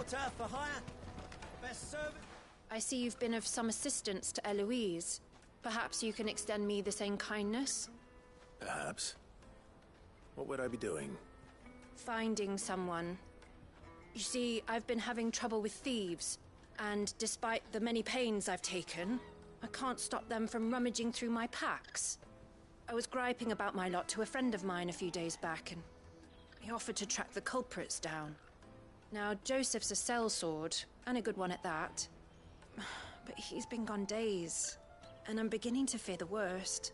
Porter for hire. Best service. I see you've been of some assistance to Eloise. Perhaps you can extend me the same kindness? Perhaps. What would I be doing? Finding someone. You see, I've been having trouble with thieves, and despite the many pains I've taken, I can't stop them from rummaging through my packs. I was griping about my lot to a friend of mine a few days back, and he offered to track the culprits down. Now, Joseph's a sellsword, and a good one at that. But he's been gone days, and I'm beginning to fear the worst.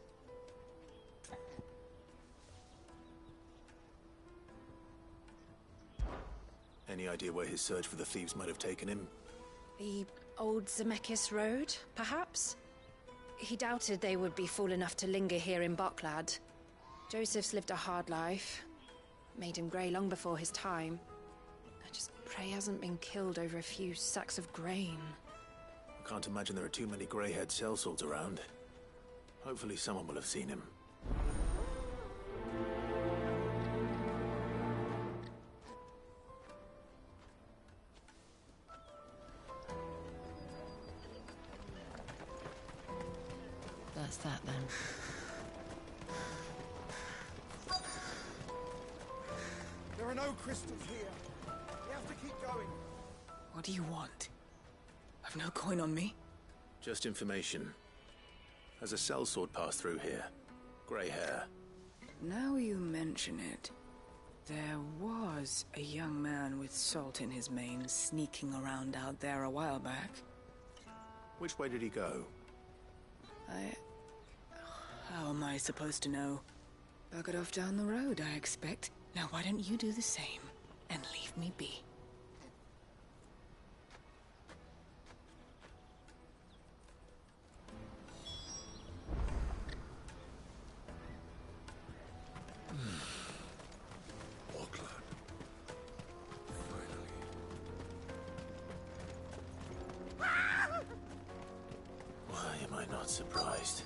Any idea where his search for the thieves might have taken him? The old Zemeckis Road, perhaps? He doubted they would be fool enough to linger here in Boklad. Joseph's lived a hard life. Made him grey long before his time. I just pray he hasn't been killed over a few sacks of grain. I can't imagine there are too many grey-haired sellswords around. Hopefully someone will have seen him. That's that then. There are no crystals here. We have to keep going. What do you want? I've no coin on me. Just information. Has a sellsword passed through here? Grey hair. Now you mention it, there was a young man with salt in his mane sneaking around out there a while back. Which way did he go? How am I supposed to know? Buggered off down the road, I expect. Now why don't you do the same and leave me be? Surprised.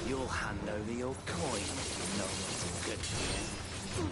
You'll hand over your coin if you know what's good for you.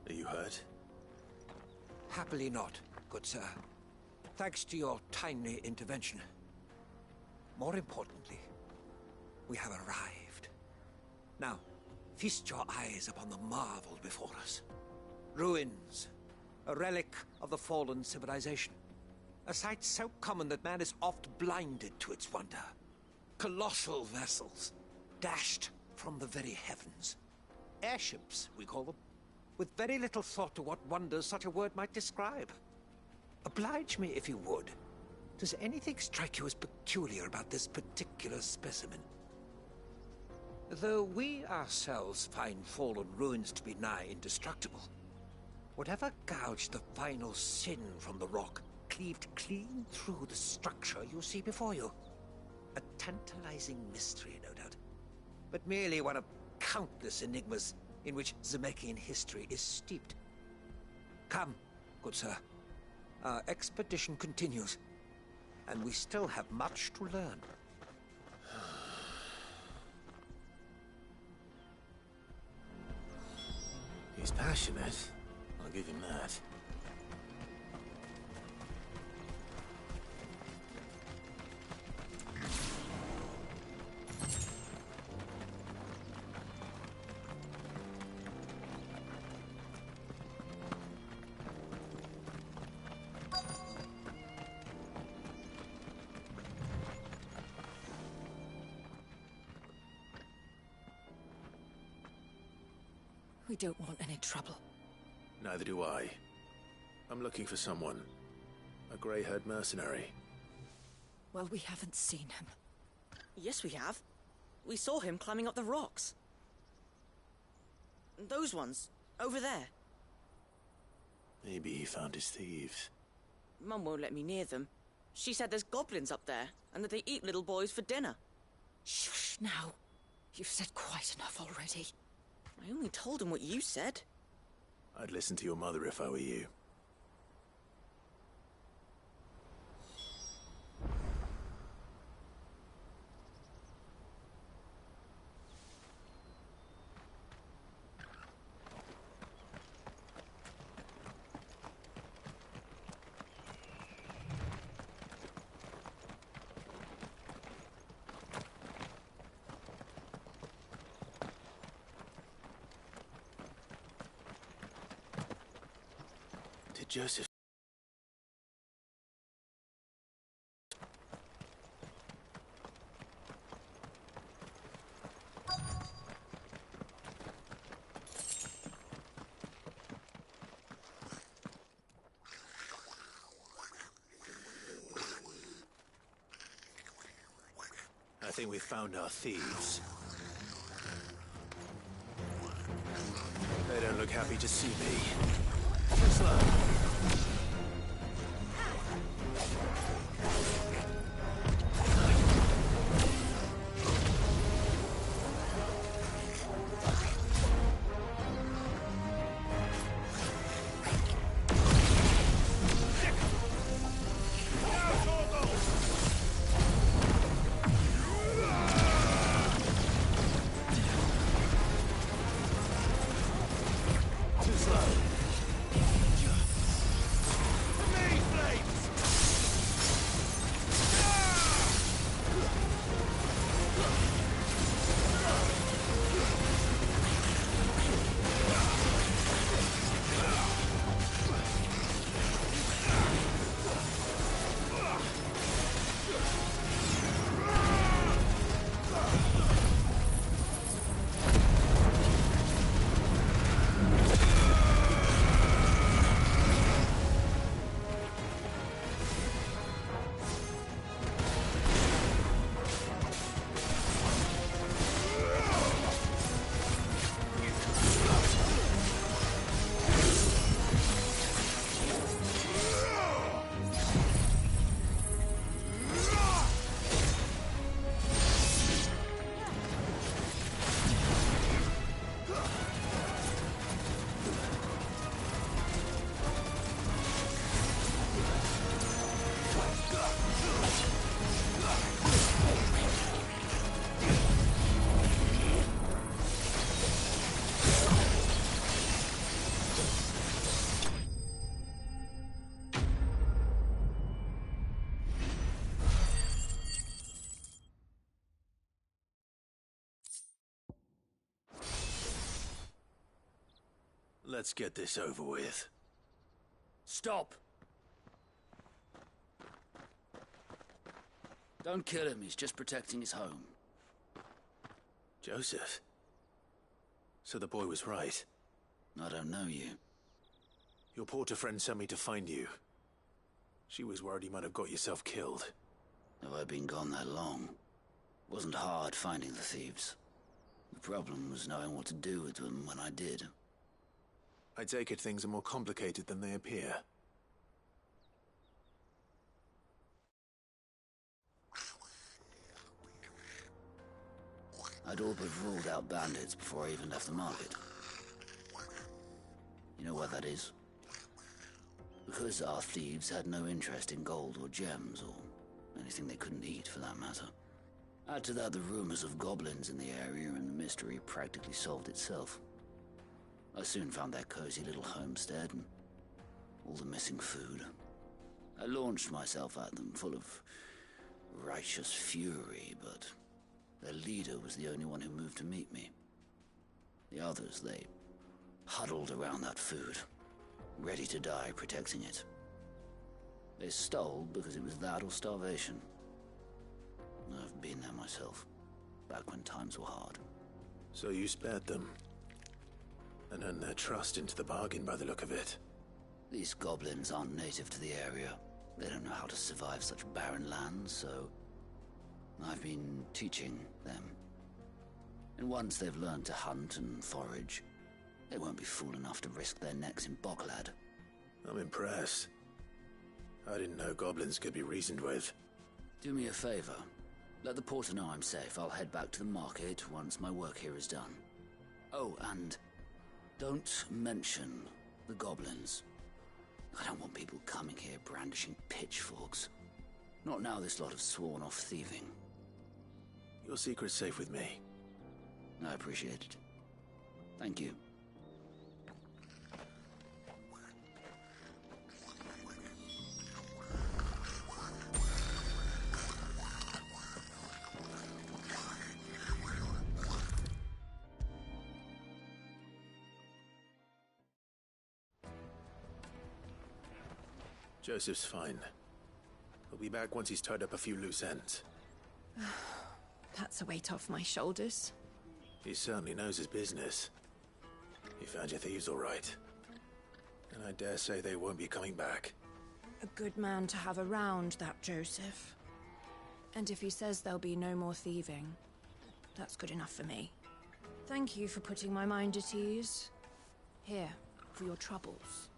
Are you hurt? Happily not, good sir. Thanks to your timely intervention. More importantly, we have arrived. Now, feast your eyes upon the marvel before us. Ruins, a relic of the fallen civilization. A sight so common that man is oft blinded to its wonder. Colossal vessels, dashed from the very heavens. Airships, we call them, with very little thought to what wonders such a word might describe. Oblige me if you would. Does anything strike you as peculiar about this particular specimen? Though we ourselves find fallen ruins to be nigh indestructible, whatever gouged the final sin from the rock cleaved clean through the structure you see before you. A tantalizing mystery, no doubt, but merely one of countless enigmas in which Zemeckis history is steeped. Come, good sir. Our expedition continues, and we still have much to learn. He's passionate. I'll give him that. We don't want any trouble. Neither do I. I'm looking for someone. A grey-haired mercenary. Well, we haven't seen him. Yes, we have. We saw him climbing up the rocks. Those ones, over there. Maybe he found his thieves. Mum won't let me near them. She said there's goblins up there, and that they eat little boys for dinner. Shush now. You've said quite enough already. I only told him what you said. I'd listen to your mother if I were you. Joseph. I think we found our thieves. They don't look happy to see me. Slow. Let's get this over with. Stop! Don't kill him, he's just protecting his home. Joseph? So the boy was right. I don't know you. Your porter friend sent me to find you. She was worried you might have got yourself killed. Have I been gone that long? It wasn't hard finding the thieves. The problem was knowing what to do with them when I did. I take it things are more complicated than they appear. I'd all but ruled out bandits before I even left the market. You know why that is? Because our thieves had no interest in gold or gems, or anything they couldn't eat for that matter. Add to that the rumors of goblins in the area and the mystery practically solved itself. I soon found their cozy little homestead and all the missing food. I launched myself at them, full of righteous fury, but their leader was the only one who moved to meet me. The others, they huddled around that food, ready to die protecting it. They stole because it was that or starvation. I've been there myself, back when times were hard. So you spared them, and earned their trust into the bargain by the look of it. These goblins aren't native to the area. They don't know how to survive such barren lands, so I've been teaching them. And once they've learned to hunt and forage, they won't be fool enough to risk their necks in Boklad. I'm impressed. I didn't know goblins could be reasoned with. Do me a favor. Let the porter know I'm safe. I'll head back to the market once my work here is done. Oh, and don't mention the goblins. I don't want people coming here brandishing pitchforks. Not now this lot have sworn off thieving. Your secret's safe with me. I appreciate it. Thank you. Joseph's fine. He'll be back once he's tied up a few loose ends. That's a weight off my shoulders. He certainly knows his business. You found your thieves all right. And I dare say they won't be coming back. A good man to have around, that Joseph. And if he says there'll be no more thieving, that's good enough for me. Thank you for putting my mind at ease. Here, for your troubles.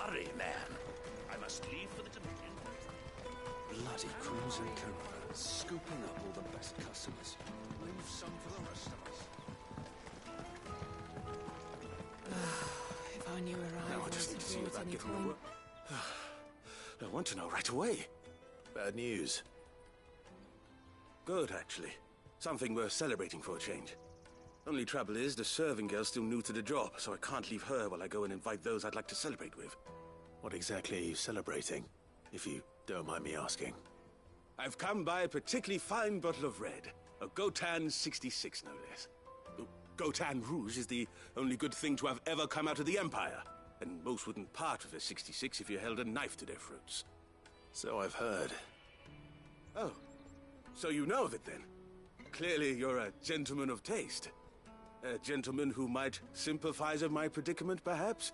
Hurry, man. I must leave for the Dominion. Bloody Crimson Caravan, scooping up all the best customers. Leave some for the rest of us. If I knew where Now I just need to see about giving them work. I want to know right away. Bad news. Good, actually. Something worth celebrating for a change. Only trouble is, the serving girl's still new to the job, so I can't leave her while I go and invite those I'd like to celebrate with. What exactly are you celebrating, if you don't mind me asking? I've come by a particularly fine bottle of red. A Pt6, no less. Gotan Rouge is the only good thing to have ever come out of the Empire. And most wouldn't part with a 66 if you held a knife to their throats. So I've heard. Oh, so you know of it then? Clearly you're a gentleman of taste. A gentleman who might sympathize with my predicament, perhaps?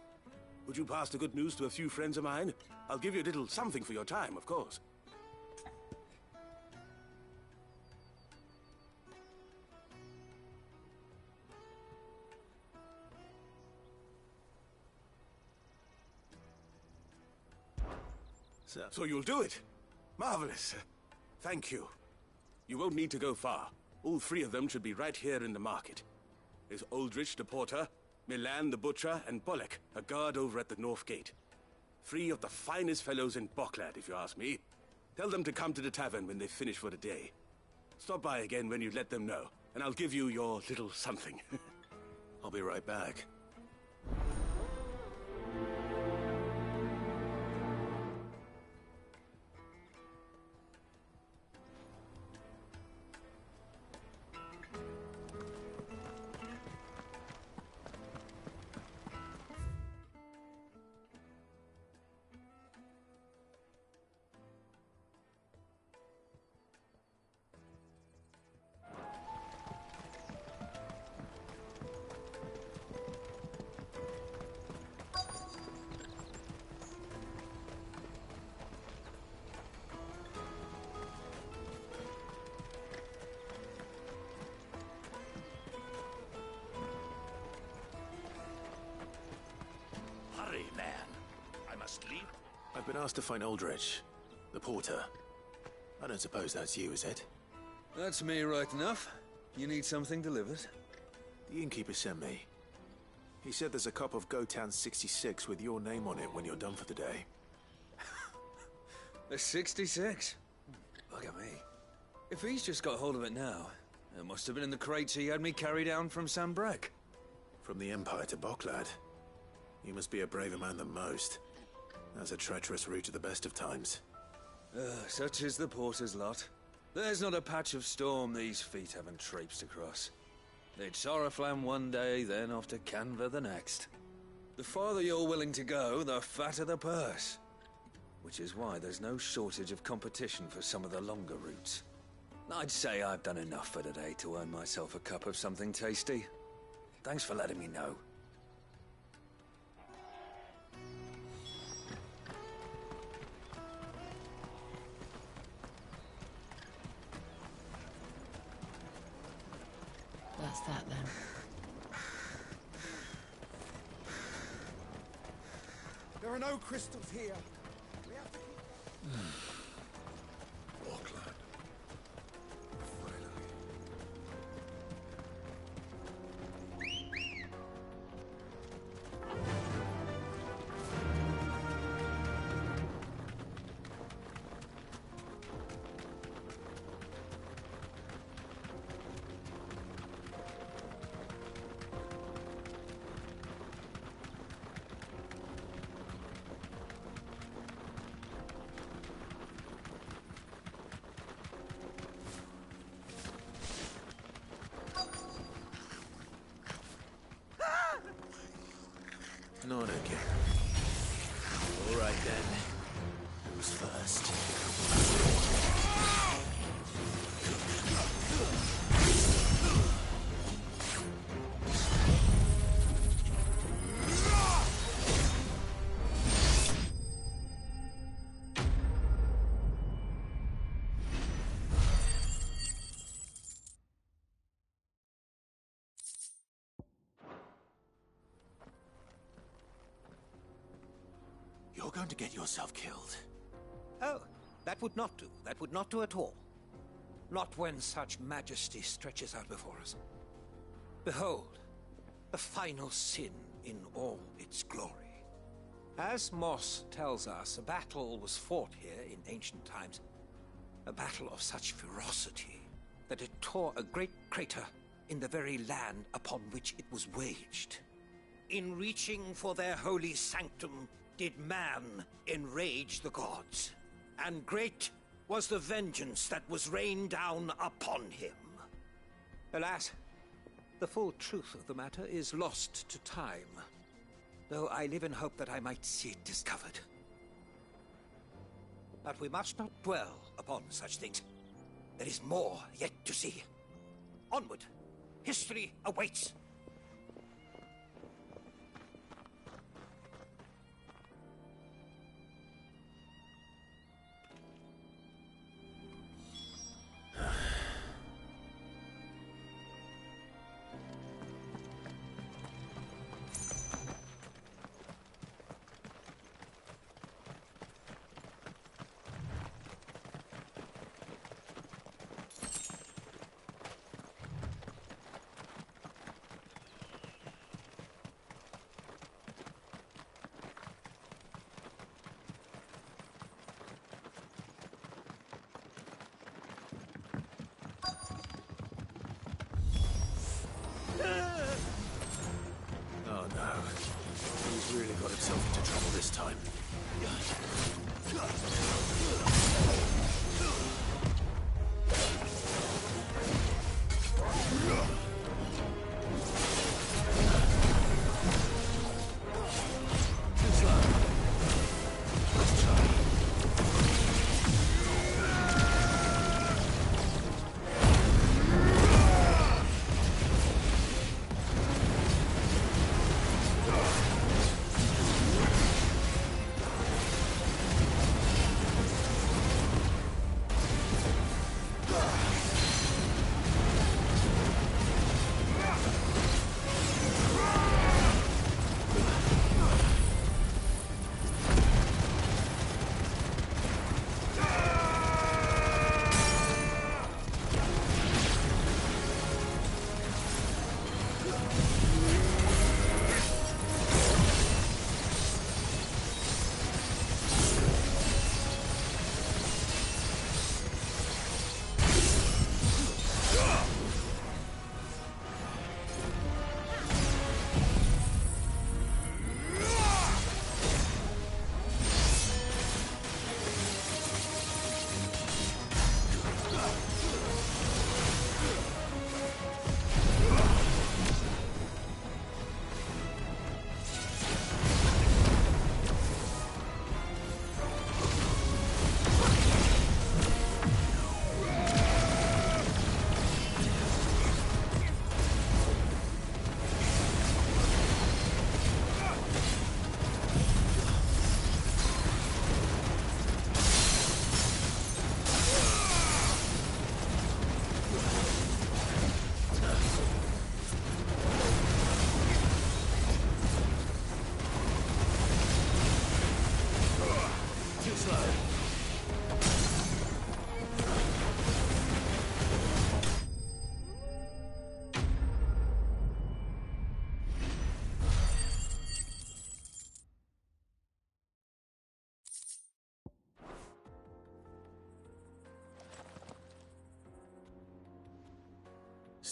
Would you pass the good news to a few friends of mine? I'll give you a little something for your time, of course. So you'll do it? Marvelous. Thank you. You won't need to go far. All three of them should be right here in the market. There's Aldrich, the porter, Milan, the butcher, and Bolek, a guard over at the north gate. Three of the finest fellows in Boklad, if you ask me. Tell them to come to the tavern when they finish for the day. Stop by again when you let them know, and I'll give you your little something. I'll be right back. Hurry, man. I must leave. I've been asked to find Aldrich, the porter. I don't suppose that's you, is it? That's me right enough. You need something delivered? The innkeeper sent me. He said there's a cup of Gotan 66 with your name on it when you're done for the day. A 66? Look at me. If he's just got hold of it now, it must have been in the crates he had me carry down from Sambrek. From the Empire to Boklad. You must be a braver man than most. That's a treacherous route at the best of times. Such is the porter's lot. There's not a patch of storm these feet haven't traipsed across. It's Oriflamme one day, then off to Canva the next. The farther you're willing to go, the fatter the purse. Which is why there's no shortage of competition for some of the longer routes. I'd say I've done enough for today to earn myself a cup of something tasty. Thanks for letting me know. That's that then. There are no crystals here. We have to keep... Auckland. Finally. Not again. All right then. Who's first? You're going to get yourself killed. Oh, that would not do. That would not do at all. Not when such majesty stretches out before us. Behold, the final sin in all its glory. As Moss tells us, a battle was fought here in ancient times. A battle of such ferocity that it tore a great crater in the very land upon which it was waged. In reaching for their holy sanctum, did man enrage the gods, and great was the vengeance that was rained down upon him. Alas, the full truth of the matter is lost to time, though I live in hope that I might see it discovered. But we must not dwell upon such things. There is more yet to see. Onward! History awaits! Oh no. He's really got himself into trouble this time.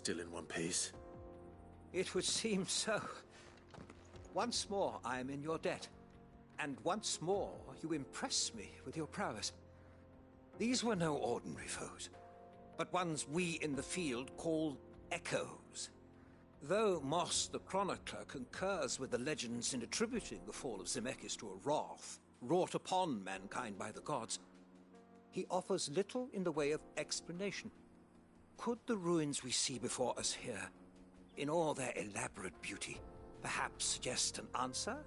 Still in one piece? It would seem so. Once more I am in your debt. And once more you impress me with your prowess. These were no ordinary foes, but ones we in the field call echoes. Though Moss the Chronicler concurs with the legends in attributing the fall of Zemeckis to a wrath wrought upon mankind by the gods, he offers little in the way of explanation. Could the ruins we see before us here, in all their elaborate beauty, perhaps suggest an answer?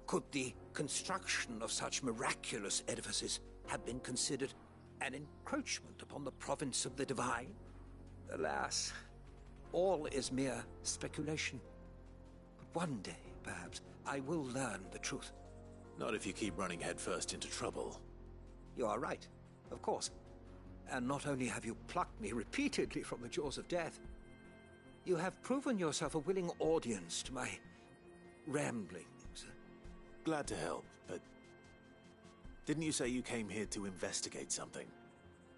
Could the construction of such miraculous edifices have been considered an encroachment upon the province of the divine? Alas, all is mere speculation. But one day, perhaps, I will learn the truth. Not if you keep running headfirst into trouble. You are right, of course. And not only have you plucked me repeatedly from the jaws of death, you have proven yourself a willing audience to my ramblings. Glad to help, but didn't you say you came here to investigate something?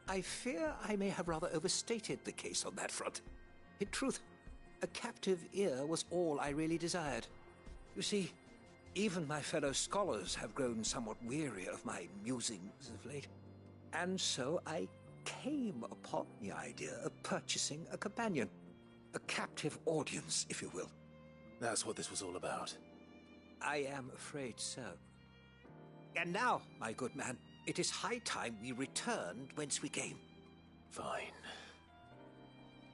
I fear I may have rather overstated the case on that front. In truth, a captive ear was all I really desired. You see, even my fellow scholars have grown somewhat weary of my musings of late. And so I came upon the idea of purchasing a companion. A captive audience, if you will. That's what this was all about. I am afraid so. And now, my good man, it is high time we returned whence we came. Fine.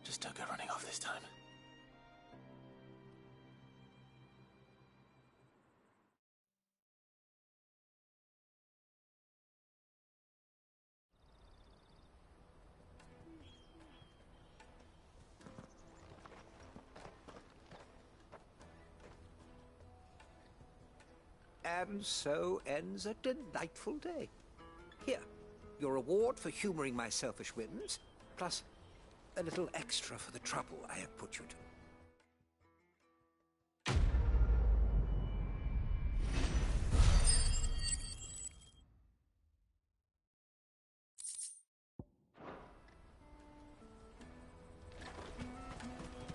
Just don't go running off this time. And so ends a delightful day. Here, your reward for humoring my selfish whims, plus a little extra for the trouble I have put you to.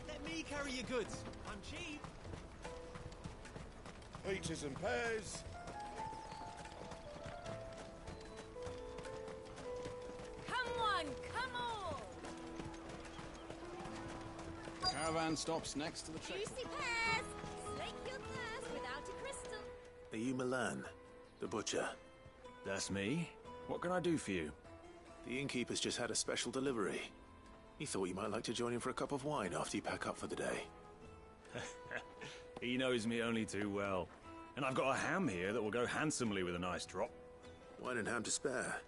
Let me carry your goods. I'm cheap. Peaches and pears. Come on, come on! Caravan stops next to the check. Juicy pears! Slake your thirst without a crystal. Are you Milan, the butcher? That's me. What can I do for you? The innkeeper's just had a special delivery. He thought you might like to join him for a cup of wine after you pack up for the day. He knows me only too well. And I've got a ham here that will go handsomely with a nice drop. Wine and ham to spare.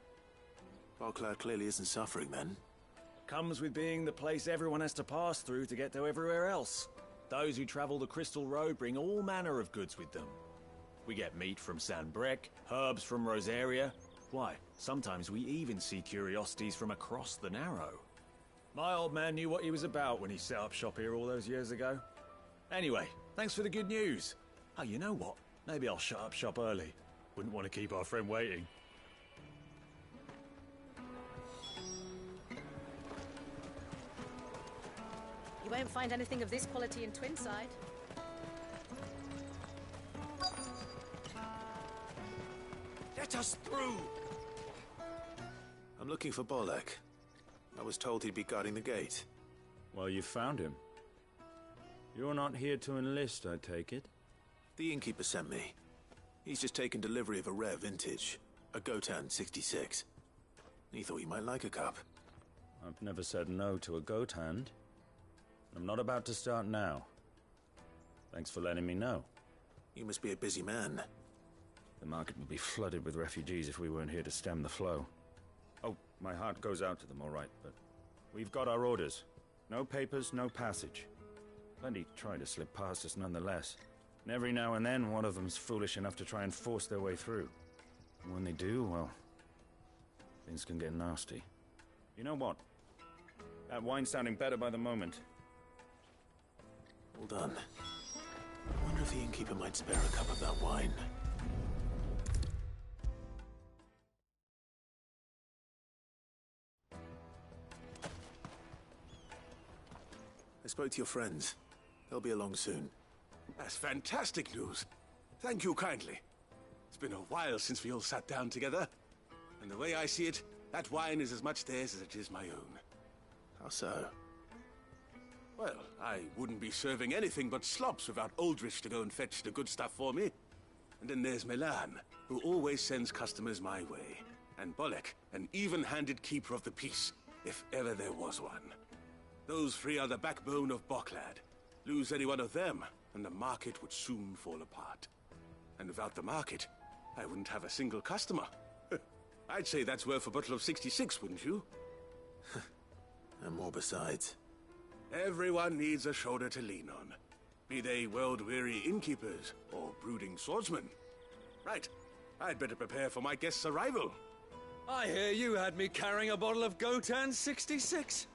Barclay clearly isn't suffering then. Comes with being the place everyone has to pass through to get to everywhere else. Those who travel the Crystal Road bring all manner of goods with them. We get meat from San Brec, herbs from Rosaria. Why, sometimes we even see curiosities from across the Narrow. My old man knew what he was about when he set up shop here all those years ago. Anyway, thanks for the good news. Oh, you know what? Maybe I'll shut up shop early. Wouldn't want to keep our friend waiting. You won't find anything of this quality in Twinside. Let us through! I'm looking for Bolek. I was told he'd be guarding the gate. Well, you found him. You're not here to enlist, I take it? The innkeeper sent me. He's just taken delivery of a rare vintage, a Gotan 66. He thought you might like a cup. I've never said no to a goat hand. I'm not about to start now. Thanks for letting me know. You must be a busy man. The market would be flooded with refugees if we weren't here to stem the flow. Oh, my heart goes out to them, all right, but we've got our orders. No papers, no passage. Plenty try to slip past us nonetheless. And every now and then, one of them's foolish enough to try and force their way through. And when they do, well, things can get nasty. You know what? That wine's sounding better by the moment. All done. I wonder if the innkeeper might spare a cup of that wine. spoke to your friends. They'll be along soon. That's fantastic news. Thank you kindly. It's been a while since we all sat down together. And the way I see it, that wine is as much theirs as it is my own. How so? Well, I wouldn't be serving anything but slops without Aldrich to go and fetch the good stuff for me. And then there's Milan, who always sends customers my way. And Bolek, an even-handed keeper of the peace, if ever there was one. Those three are the backbone of Boklad. Lose any one of them, and the market would soon fall apart. And without the market, I wouldn't have a single customer. I'd say that's worth a bottle of 66, wouldn't you? And more besides. Everyone needs a shoulder to lean on. Be they world-weary innkeepers or brooding swordsmen. Right, I'd better prepare for my guest's arrival. I hear you had me carrying a bottle of Gotan 66.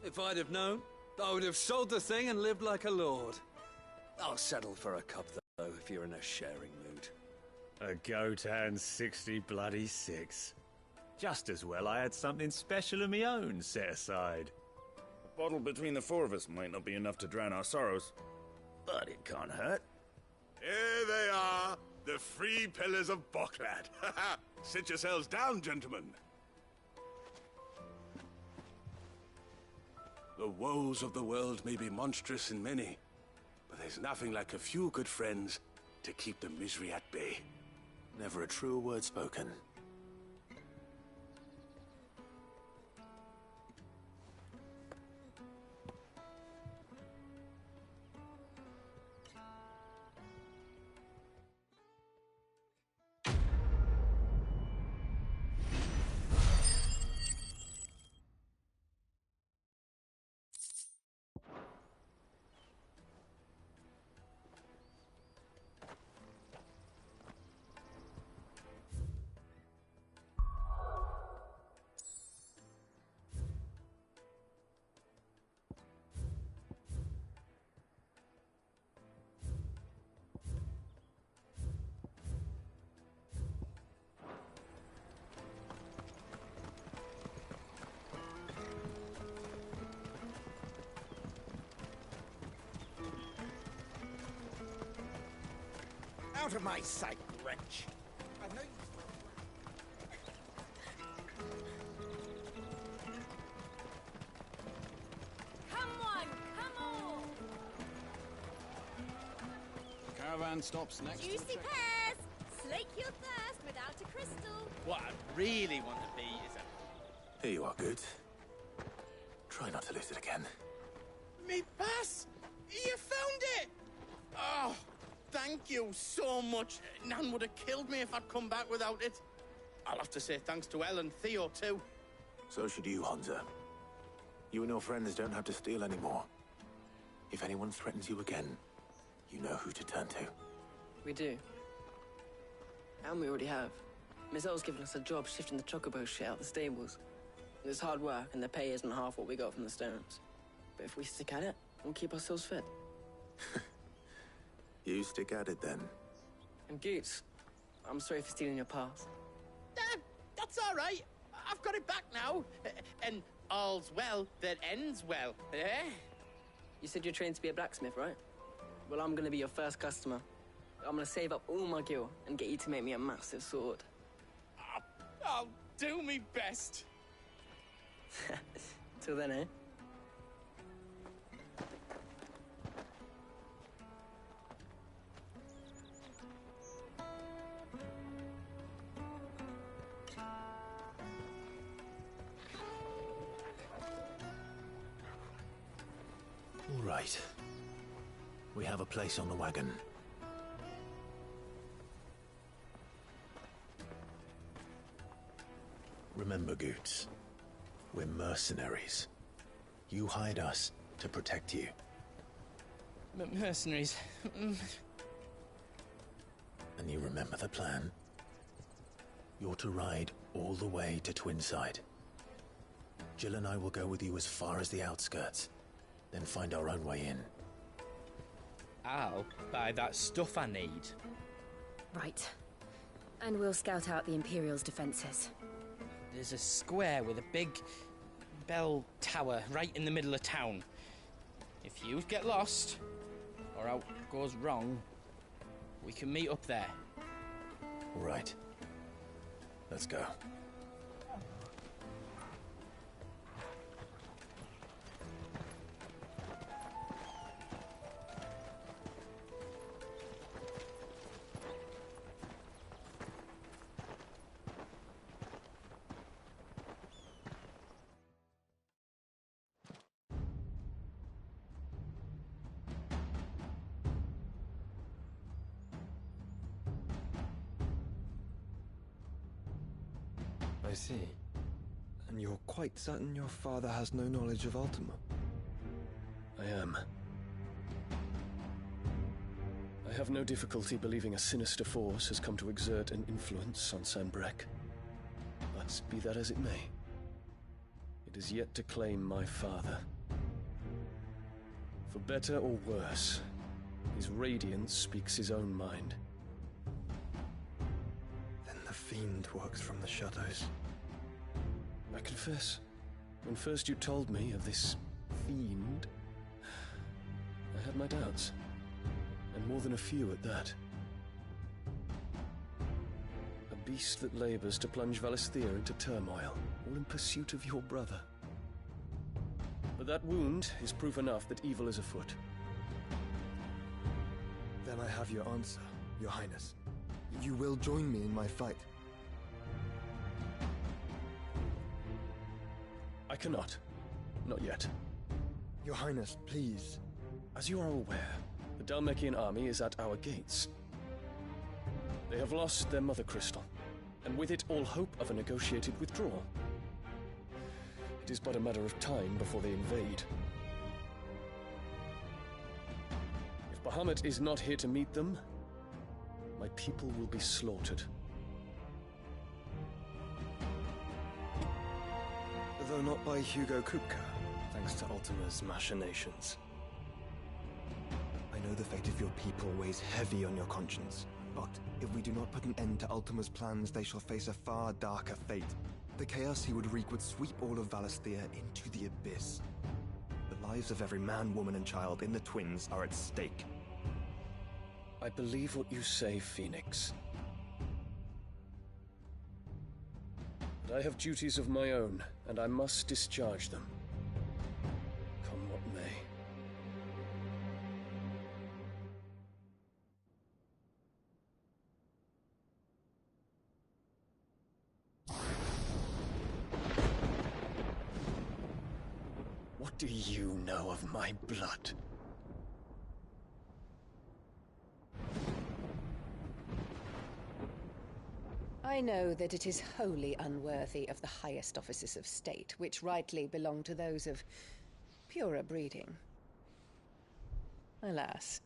If I'd have known, I would have sold the thing and lived like a lord. I'll settle for a cup, though, if you're in a sharing mood. A Gotan 60 Just as well I had something special of my own set aside. A bottle between the four of us might not be enough to drown our sorrows, but it can't hurt. Here they are, the three pillars of Boklad. Sit yourselves down, gentlemen. The woes of the world may be monstrous in many, but there's nothing like a few good friends to keep the misery at bay. Never a truer word spoken. Out of my sight, wretch! I know you... Come on, come on! Caravan stops next to the Juicy pears! Slake your thirst without a crystal. What I really want to be is a... Here you are, good. Try not to lose it again. Me pass! You found it! Oh, thank you so much. Nan would have killed me if I'd come back without it. I'll have to say thanks to Elle and Theo, too. So should you, Honza. You and your friends don't have to steal anymore. If anyone threatens you again, you know who to turn to. We do. And we already have. Miss Earl's given us a job shifting the chocobo shit out the stables. It's hard work, and the pay isn't half what we got from the Stones. But if we stick at it, we'll keep ourselves fit. You stick at it, then. And Goots, I'm sorry for stealing your pass. That's all right. I've got it back now. And all's well that ends well, eh? You said you're trained to be a blacksmith, right? Well, I'm gonna be your first customer. I'm gonna save up all my gil and get you to make me a massive sword. I'll do me best. Till then, eh? All right. We have a place on the wagon. Remember, Goots, we're mercenaries. You hired us to protect you. Mercenaries. And you remember the plan? You're to ride all the way to Twinside. Jill and I will go with you as far as the outskirts, then find our own way in. I'll buy that stuff I need. Right. And we'll scout out the Imperial's defenses. There's a square with a big bell tower right in the middle of town. If you get lost, or out goes wrong, we can meet up there. Right. Let's go. I see. And you're quite certain your father has no knowledge of Ultima? I am. I have no difficulty believing a sinister force has come to exert an influence on Sanbreque. But be that as it may, it is yet to claim my father. For better or worse, his radiance speaks his own mind. Then the fiend works from the shadows. I confess, when first you told me of this fiend, I had my doubts, and more than a few at that. A beast that labors to plunge Valisthea into turmoil, all in pursuit of your brother. But that wound is proof enough that evil is afoot. Then I have your answer, Your Highness. You will join me in my fight. I cannot. Not yet. Your Highness, please. As you are aware, the Dhalmekian army is at our gates. They have lost their mother crystal, and with it all hope of a negotiated withdrawal. It is but a matter of time before they invade. If Bahamut is not here to meet them, my people will be slaughtered. Though not by Hugo Kupka, thanks to Ultima's machinations. I know the fate of your people weighs heavy on your conscience, but if we do not put an end to Ultima's plans, they shall face a far darker fate. The chaos he would wreak would sweep all of Valisthea into the abyss. The lives of every man, woman, and child in the Twins are at stake. I believe what you say, Phoenix. But I have duties of my own, and I must discharge them. Come what may. What do you know of my blood? I know that it is wholly unworthy of the highest offices of state, which rightly belong to those of purer breeding. Alas.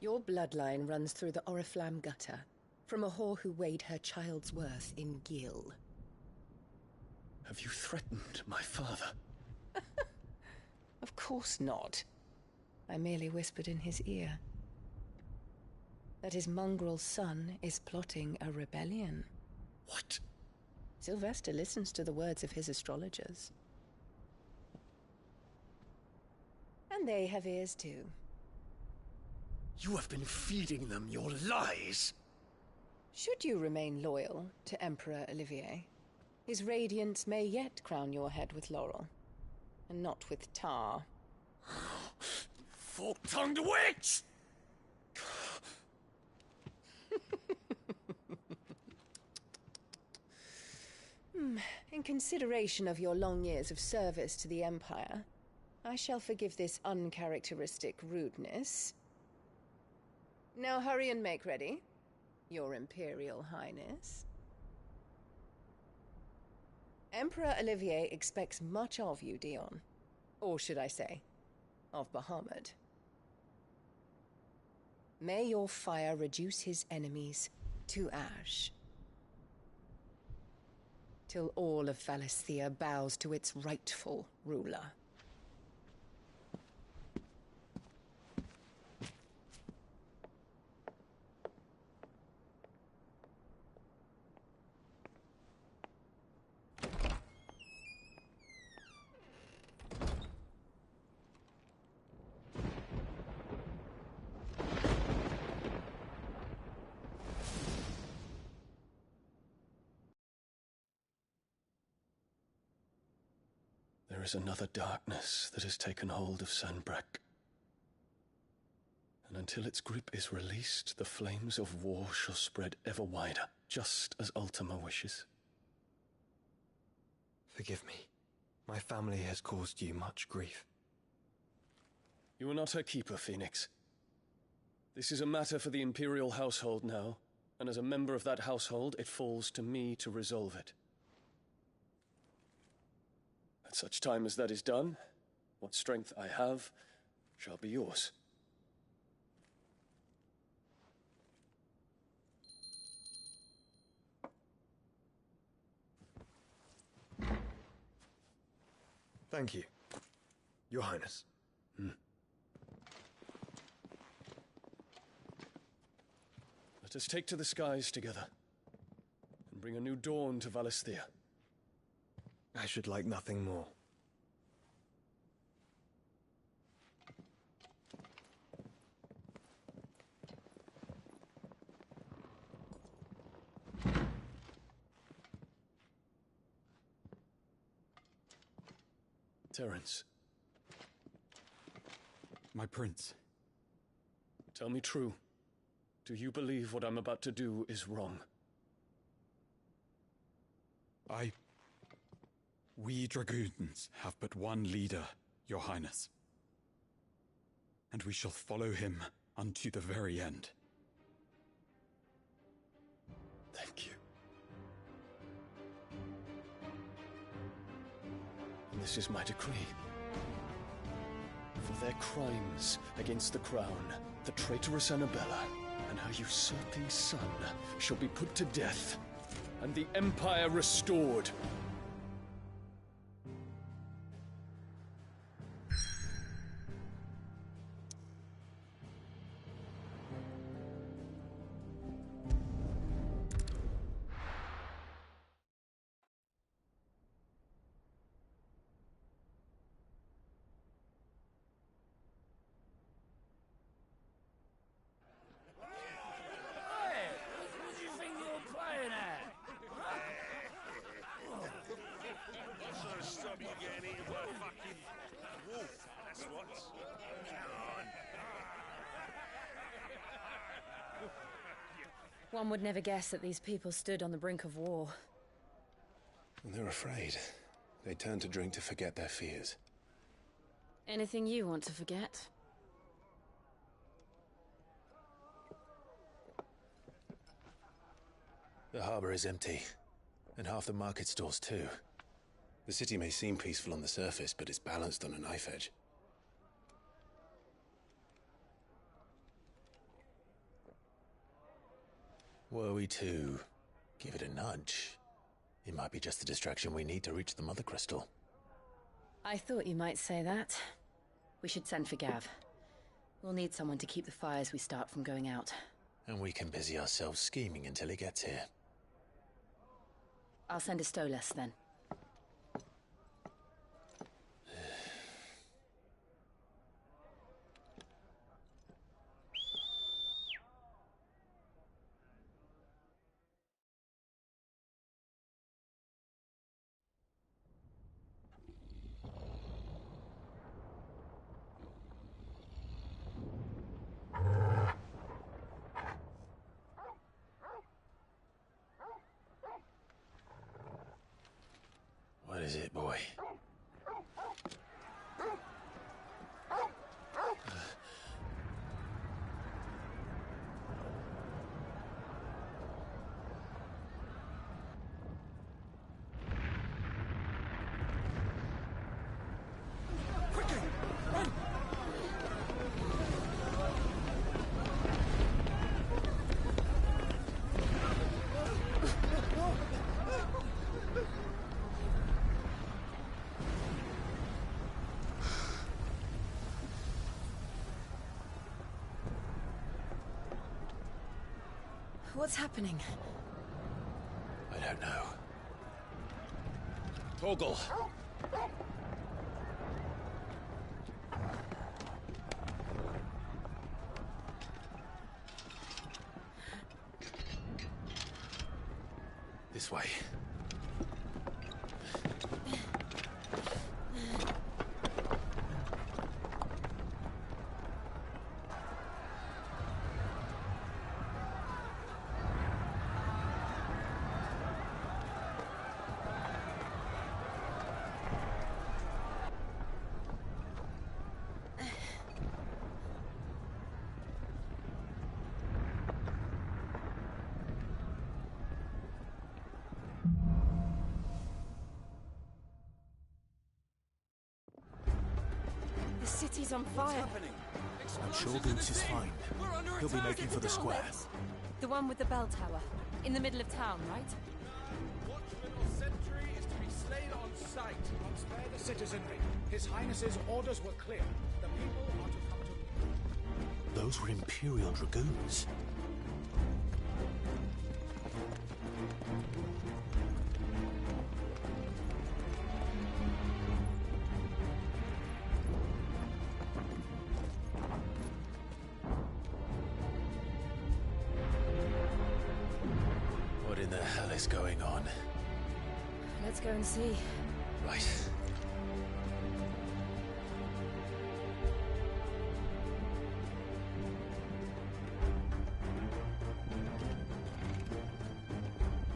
Your bloodline runs through the Oriflamme gutter, from a whore who weighed her child's worth in gil. Have you threatened my father? Of course not. I merely whispered in his ear that his mongrel son is plotting a rebellion. What? Sylvester listens to the words of his astrologers. And they have ears too. You have been feeding them your lies! Should you remain loyal to Emperor Olivier, his radiance may yet crown your head with laurel, and not with tar. Fork-tongued witch! In consideration of your long years of service to the Empire, I shall forgive this uncharacteristic rudeness. Now hurry and make ready, Your Imperial Highness. Emperor Olivier expects much of you, Dion. Or should I say, of Bahamut. May your fire reduce his enemies to ash, till all of Valisthea bows to its rightful ruler. is another darkness that has taken hold of Sanbreque. And until its grip is released, the flames of war shall spread ever wider, just as Ultima wishes. Forgive me. My family has caused you much grief. You are not her keeper, Phoenix. This is a matter for the Imperial household now, and as a member of that household, it falls to me to resolve it. At such time as that is done, what strength I have shall be yours. Thank you, Your Highness. Let us take to the skies together, and bring a new dawn to Valisthea. I should like nothing more. Terence. My prince. Tell me true. Do you believe what I'm about to do is wrong? We dragoons have but one leader, Your Highness. And we shall follow him unto the very end. Thank you. And this is my decree. For their crimes against the crown, the traitorous Annabella and her usurping son shall be put to death, and the Empire restored. One would never guess that these people stood on the brink of war. They're afraid. They turn to drink to forget their fears. Anything you want to forget? The harbor is empty, and half the market stalls too. The city may seem peaceful on the surface, but it's balanced on a knife edge. Were we to give it a nudge, it might be just the distraction we need to reach the Mother Crystal. I thought you might say that. We should send for Gav. We'll need someone to keep the fires we start from going out. And we can busy ourselves scheming until he gets here. I'll send a Stolas then. What is it, boy? What's happening? I don't know. Torgal! This way. city's on fire. I'm sure Goose is fine. He'll be making for the square. The one with the bell tower. In the middle of town, right? Watchman or sentry is to be slain on sight. Don't spare the citizenry. His Highness's orders were clear. The people are to come to... Those were Imperial Dragoons. What in the hell is going on? Let's go and see. Right.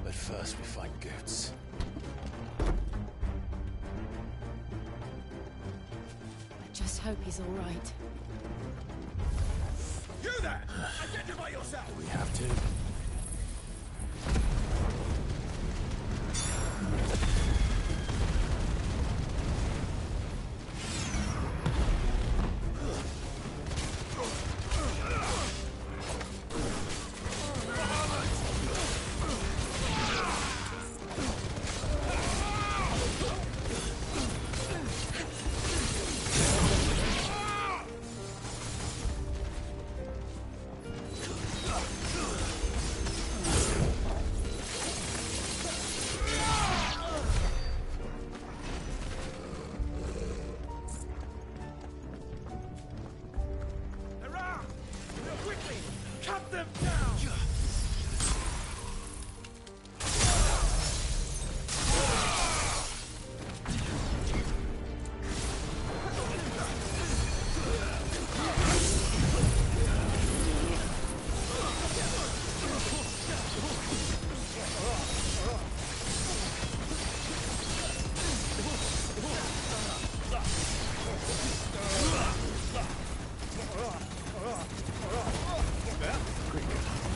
But first we find Goots. I just hope he's all right. You there! Identify yourself! We have to. Cut them down! Great.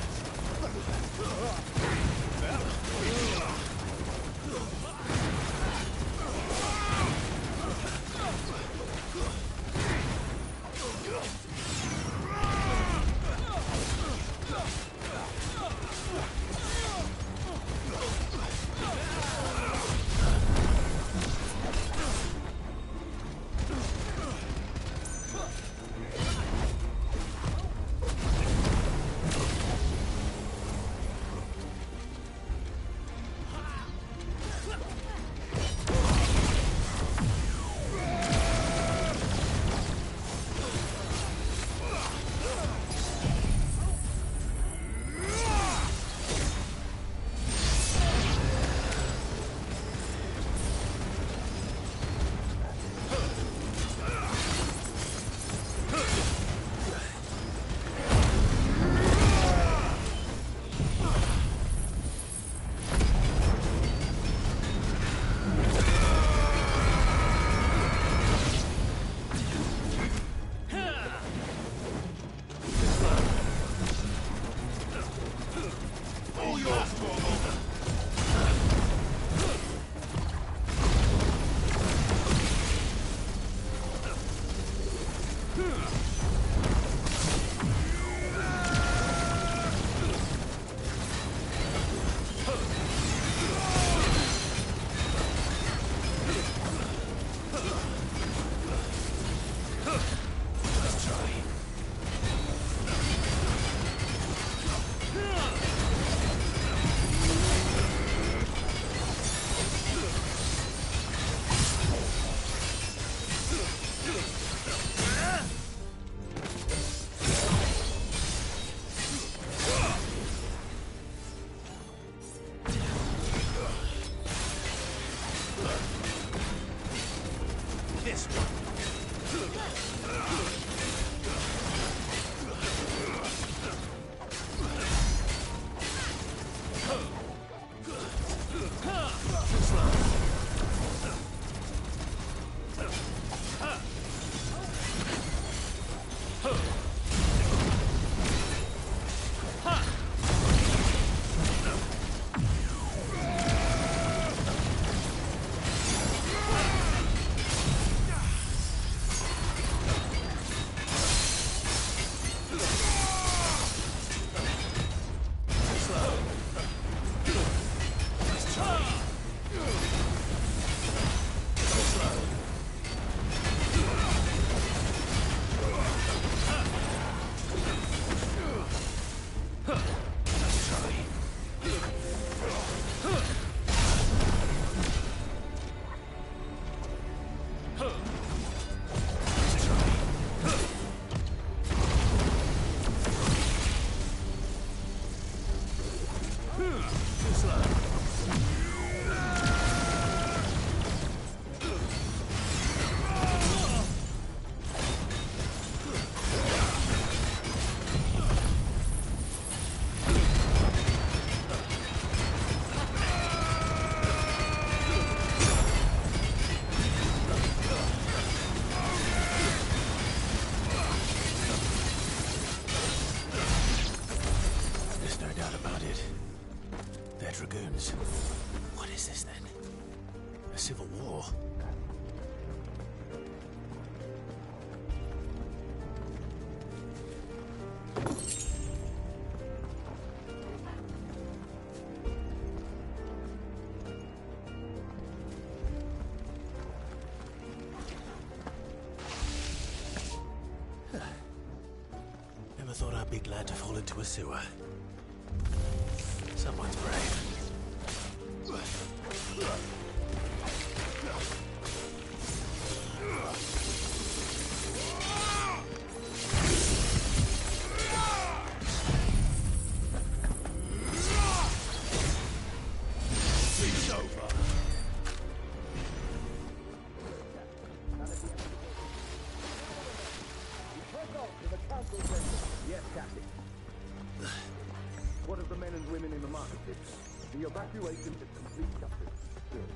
ruins. What is this then? A civil war? Never thought I'd be glad to fall into a sewer. Someone's brave. It's over. Yes, Captain. What of the men and women in the marketplace? The evacuation is complete, Captain. Good.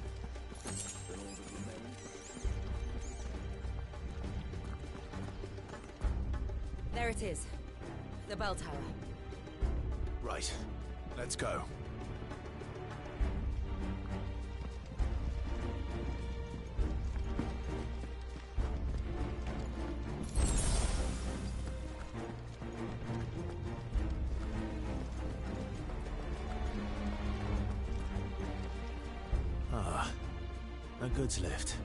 Then all that remains... There it is. The bell tower. Right. Let's go. Ah, a goods lift.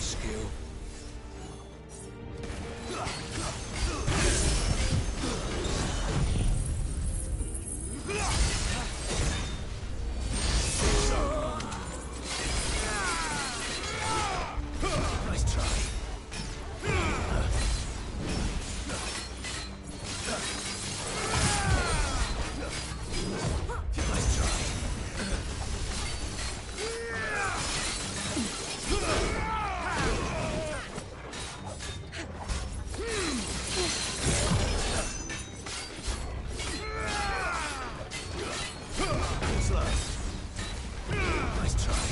skill. Nice try. Nice try. Slow. Nice try.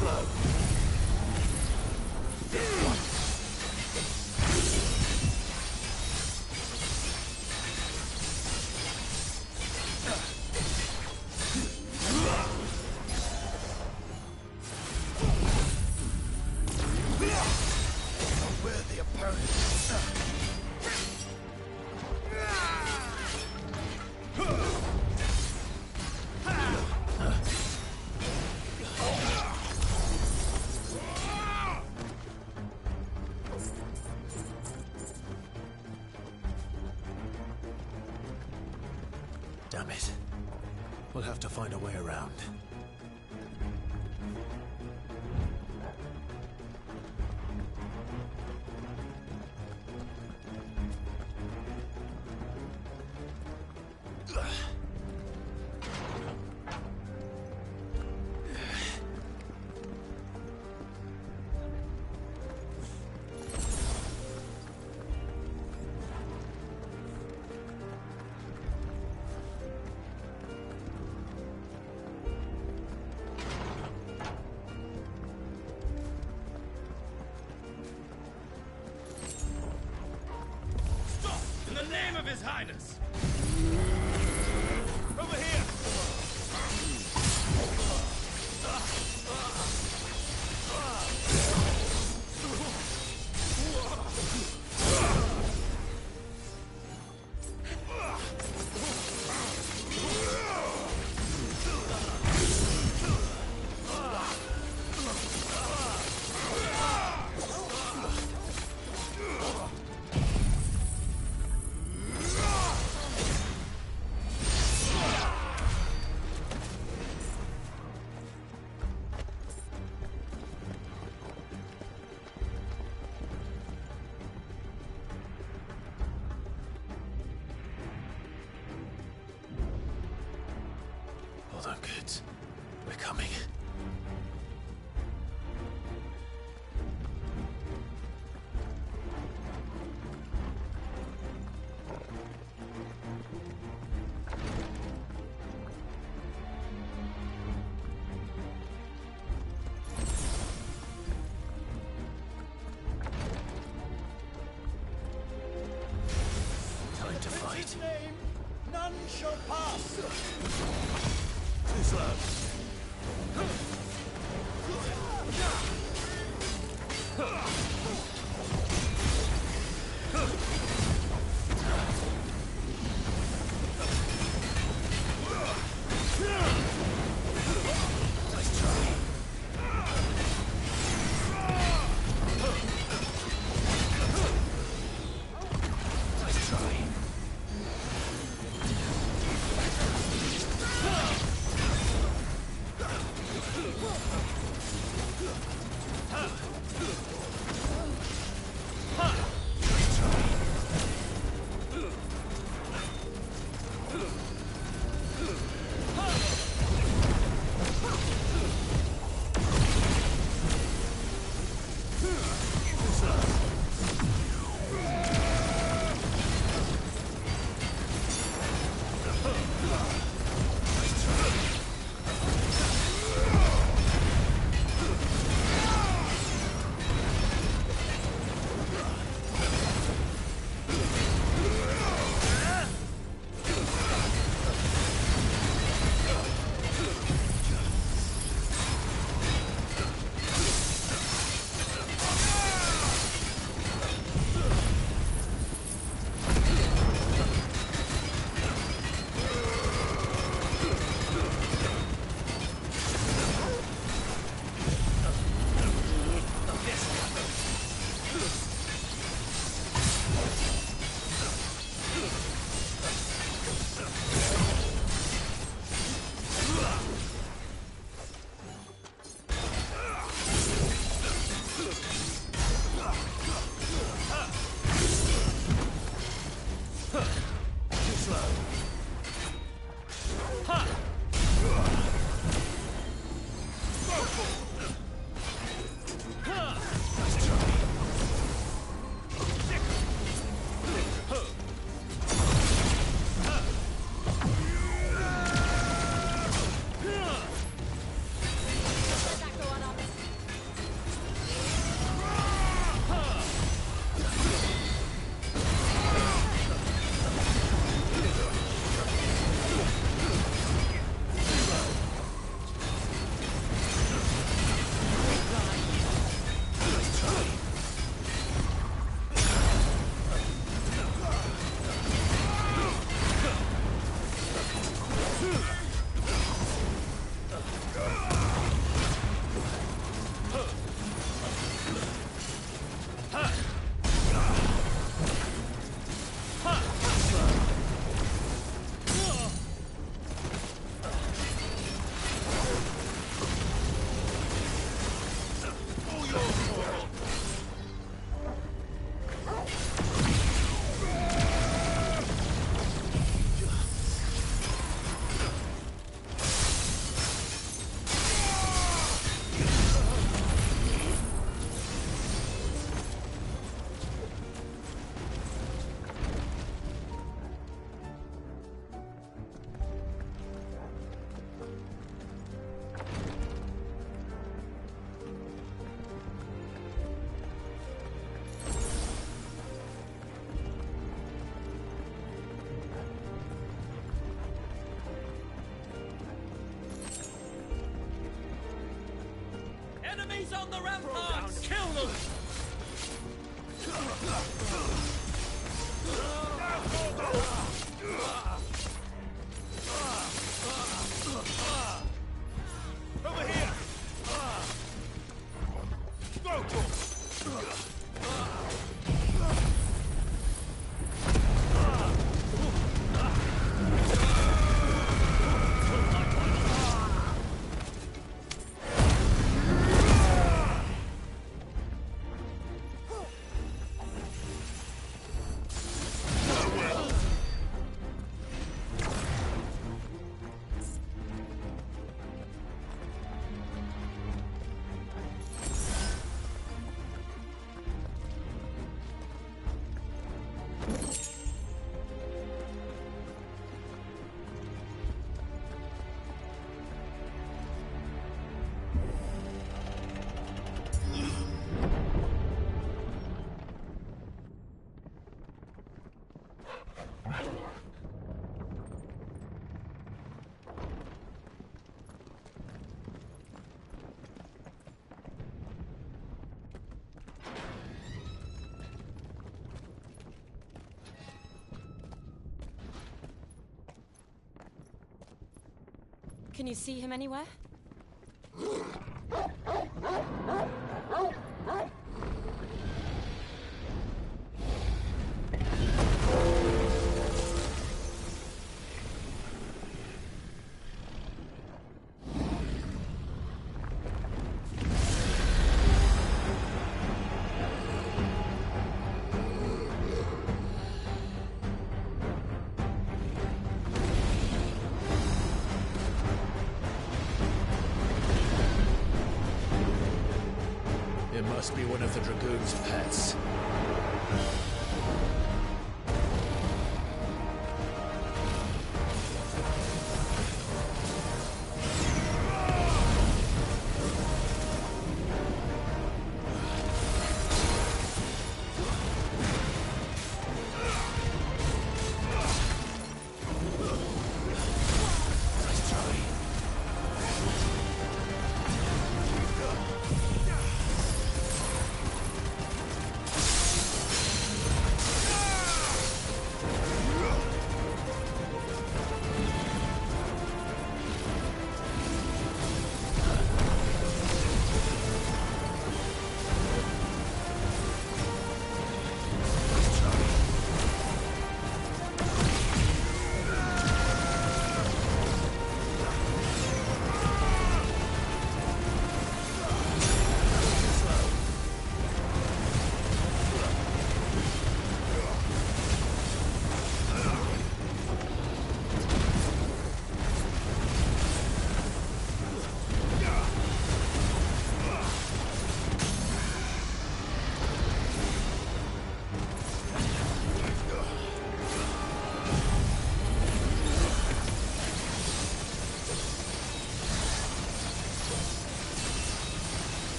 Slow. Worthy opponent. Damn it. We'll have to find a way around. In the name of His Highness! Over here! Hold on, kids. We're coming. Time to fight. His name, none shall pass. Too slow. Nice try. Nice try. Enemies on the ramparts! Kill them! Over here! Can you see him anywhere? It must be one of the Dragoon's pets.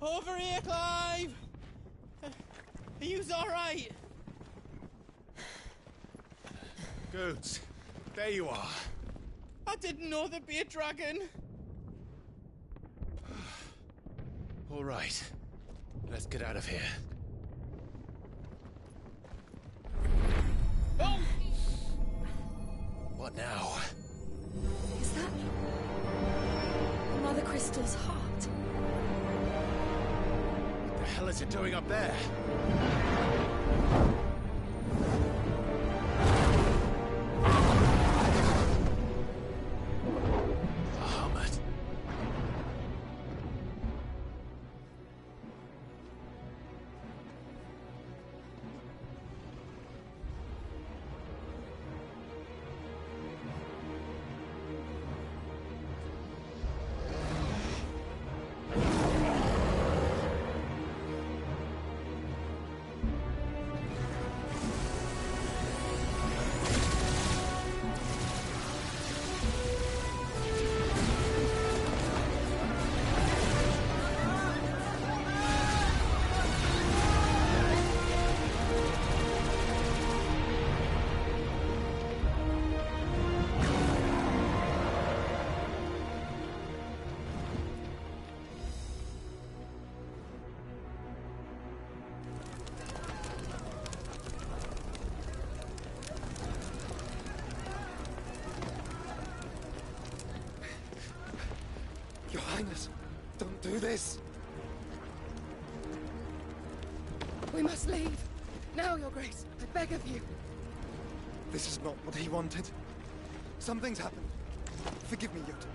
Over here, Clive! Are you alright? Goods, there you are. I didn't know there'd be a dragon. All right, let's get out of here. Oh! What now? Is that Mother Crystal's heart? What the hell is it doing up there? Bahamut. Your Highness, don't do this. We must leave. Now, Your Grace. I beg of you. This is not what he wanted. Something's happened. Forgive me, Yut,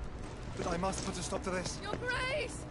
but I must put a stop to this. Your Grace!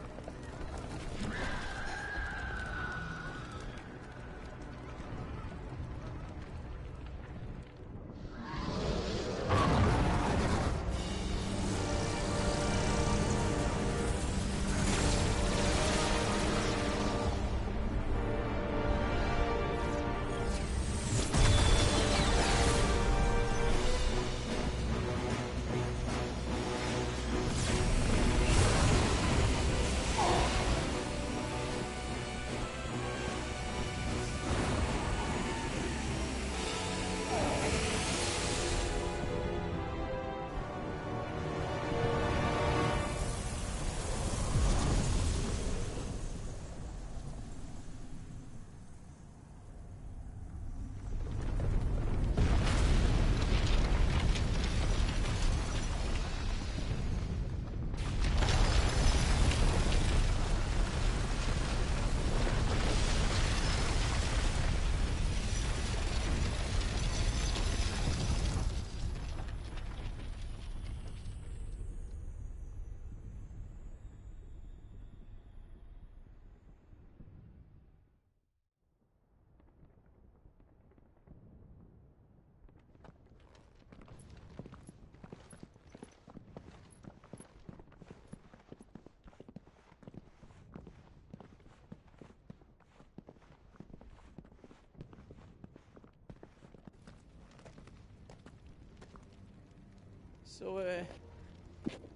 So,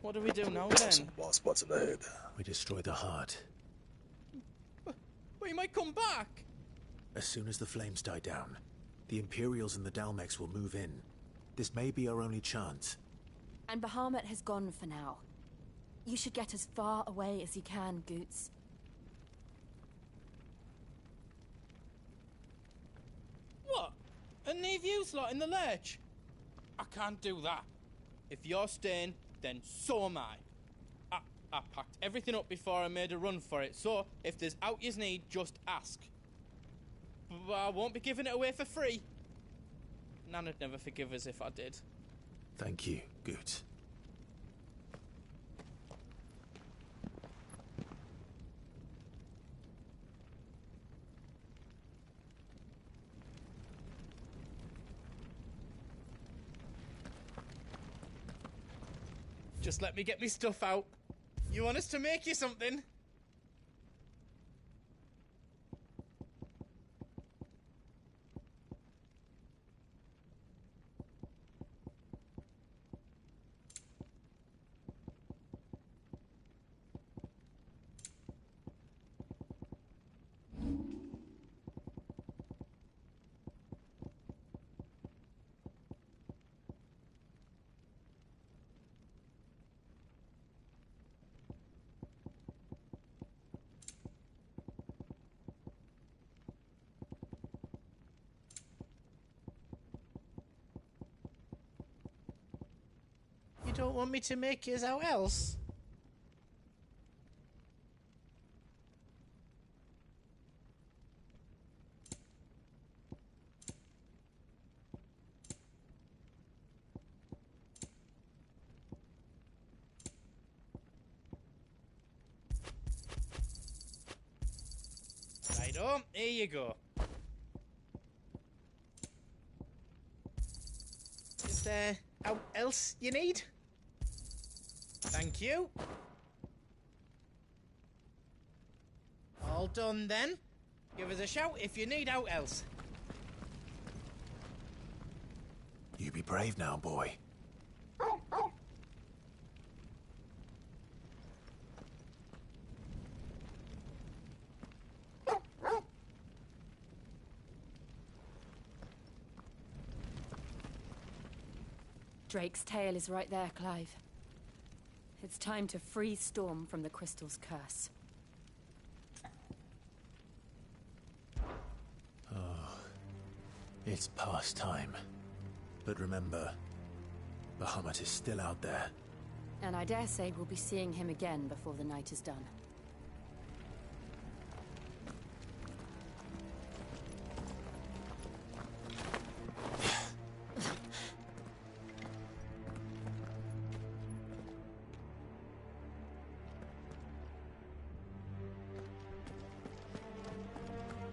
what do we do now then? More spots ahead. We destroy the heart. But he might come back! As soon as the flames die down, the Imperials and the Dalmex will move in. This may be our only chance. And Bahamut has gone for now. You should get as far away as you can, Goots. What? And leave you lot in the lurch? I can't do that. If you're staying, then so am I. I packed everything up before I made a run for it, so if there's out yous need, just ask. But I won't be giving it away for free. Nana'd never forgive us if I did. Thank you, Goots. Just let me get me stuff out. You want us to make you something? don't want me to make yours out else? Righto, here you go. Is there out else you need? Thank you. All done then. Give us a shout if you need out else. You be brave now, boy. Drake's tail is right there, Clive. It's time to free Storm from the Crystal's curse. Oh, it's past time. But remember, Bahamut is still out there. And I dare say we'll be seeing him again before the night is done.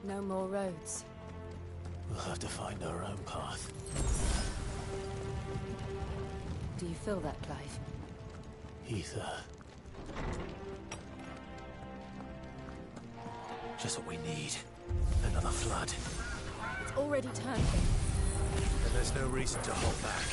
No more roads. We'll have to find our own path. Do you feel that, Clive? Ether. Just what we need. Another flood. It's already turned. And there's no reason to hold back.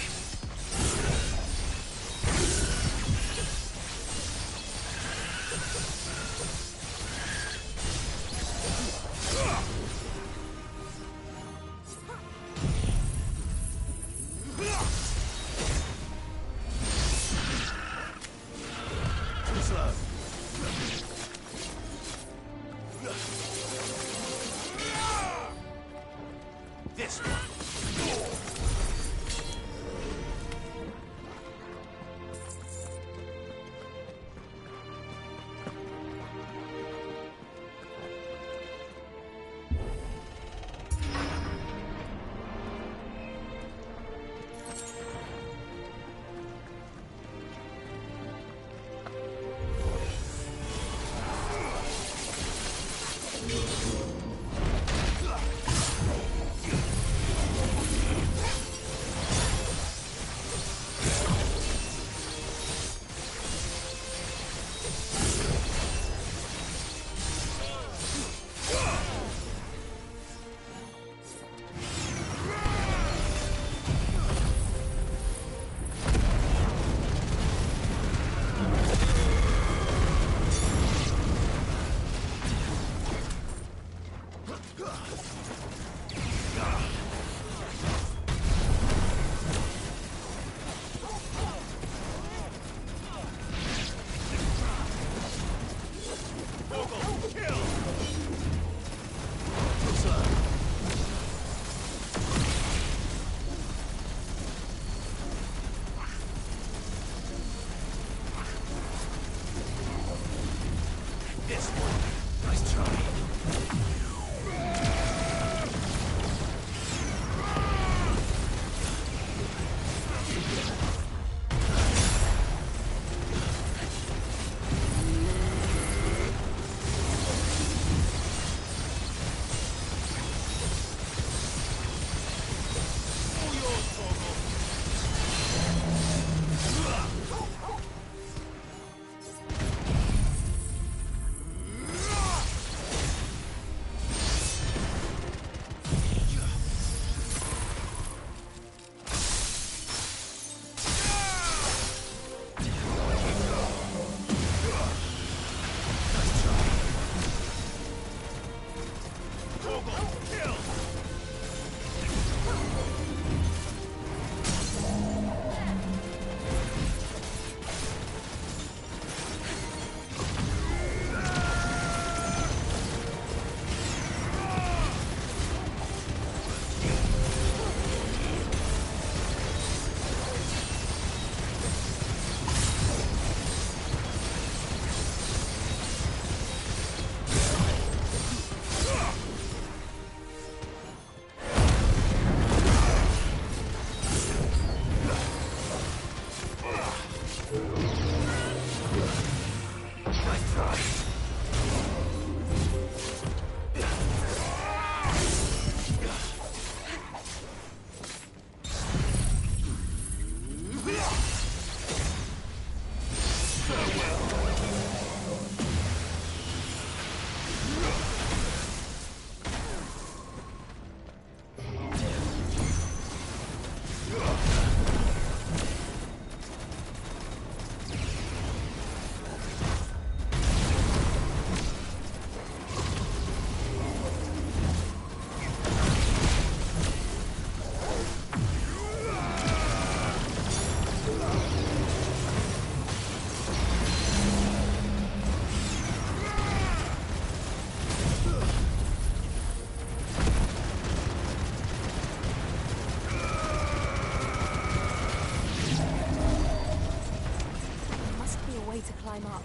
climb up.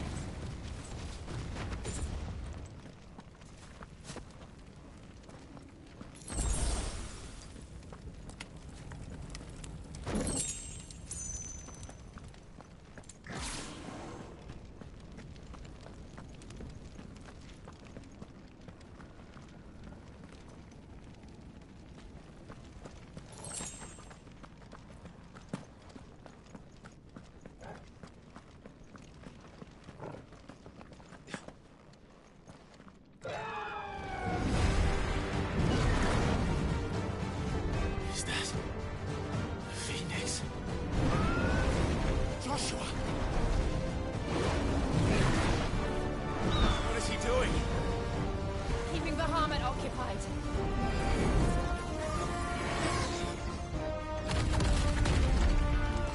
Is that the Phoenix? Joshua! What is he doing? Keeping Bahamut occupied.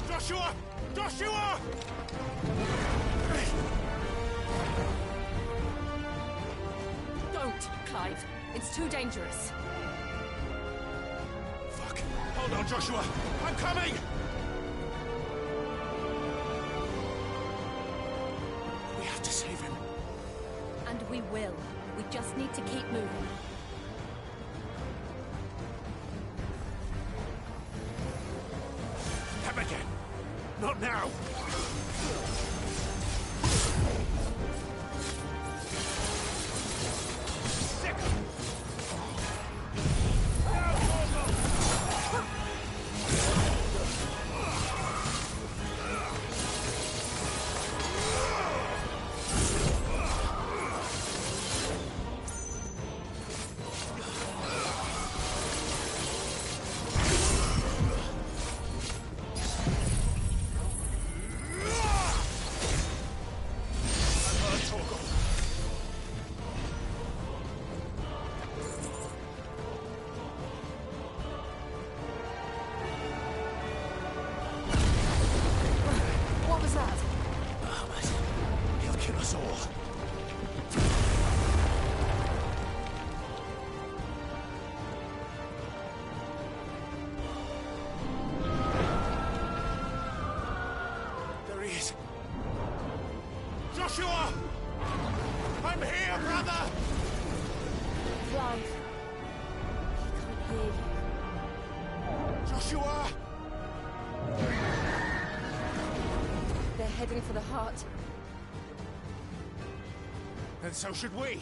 Joshua! Joshua! Don't, Clive. It's too dangerous. Fuck! Hold on, Joshua! I'm coming! We have to save him. And we will. We just need to keep moving. Come again! Not now! What was that? Bahamut. He'll kill us all. There he is. Joshua! I'm here, brother! Clive. He can't hear you. Joshua! They're heading for the heart. And so should we.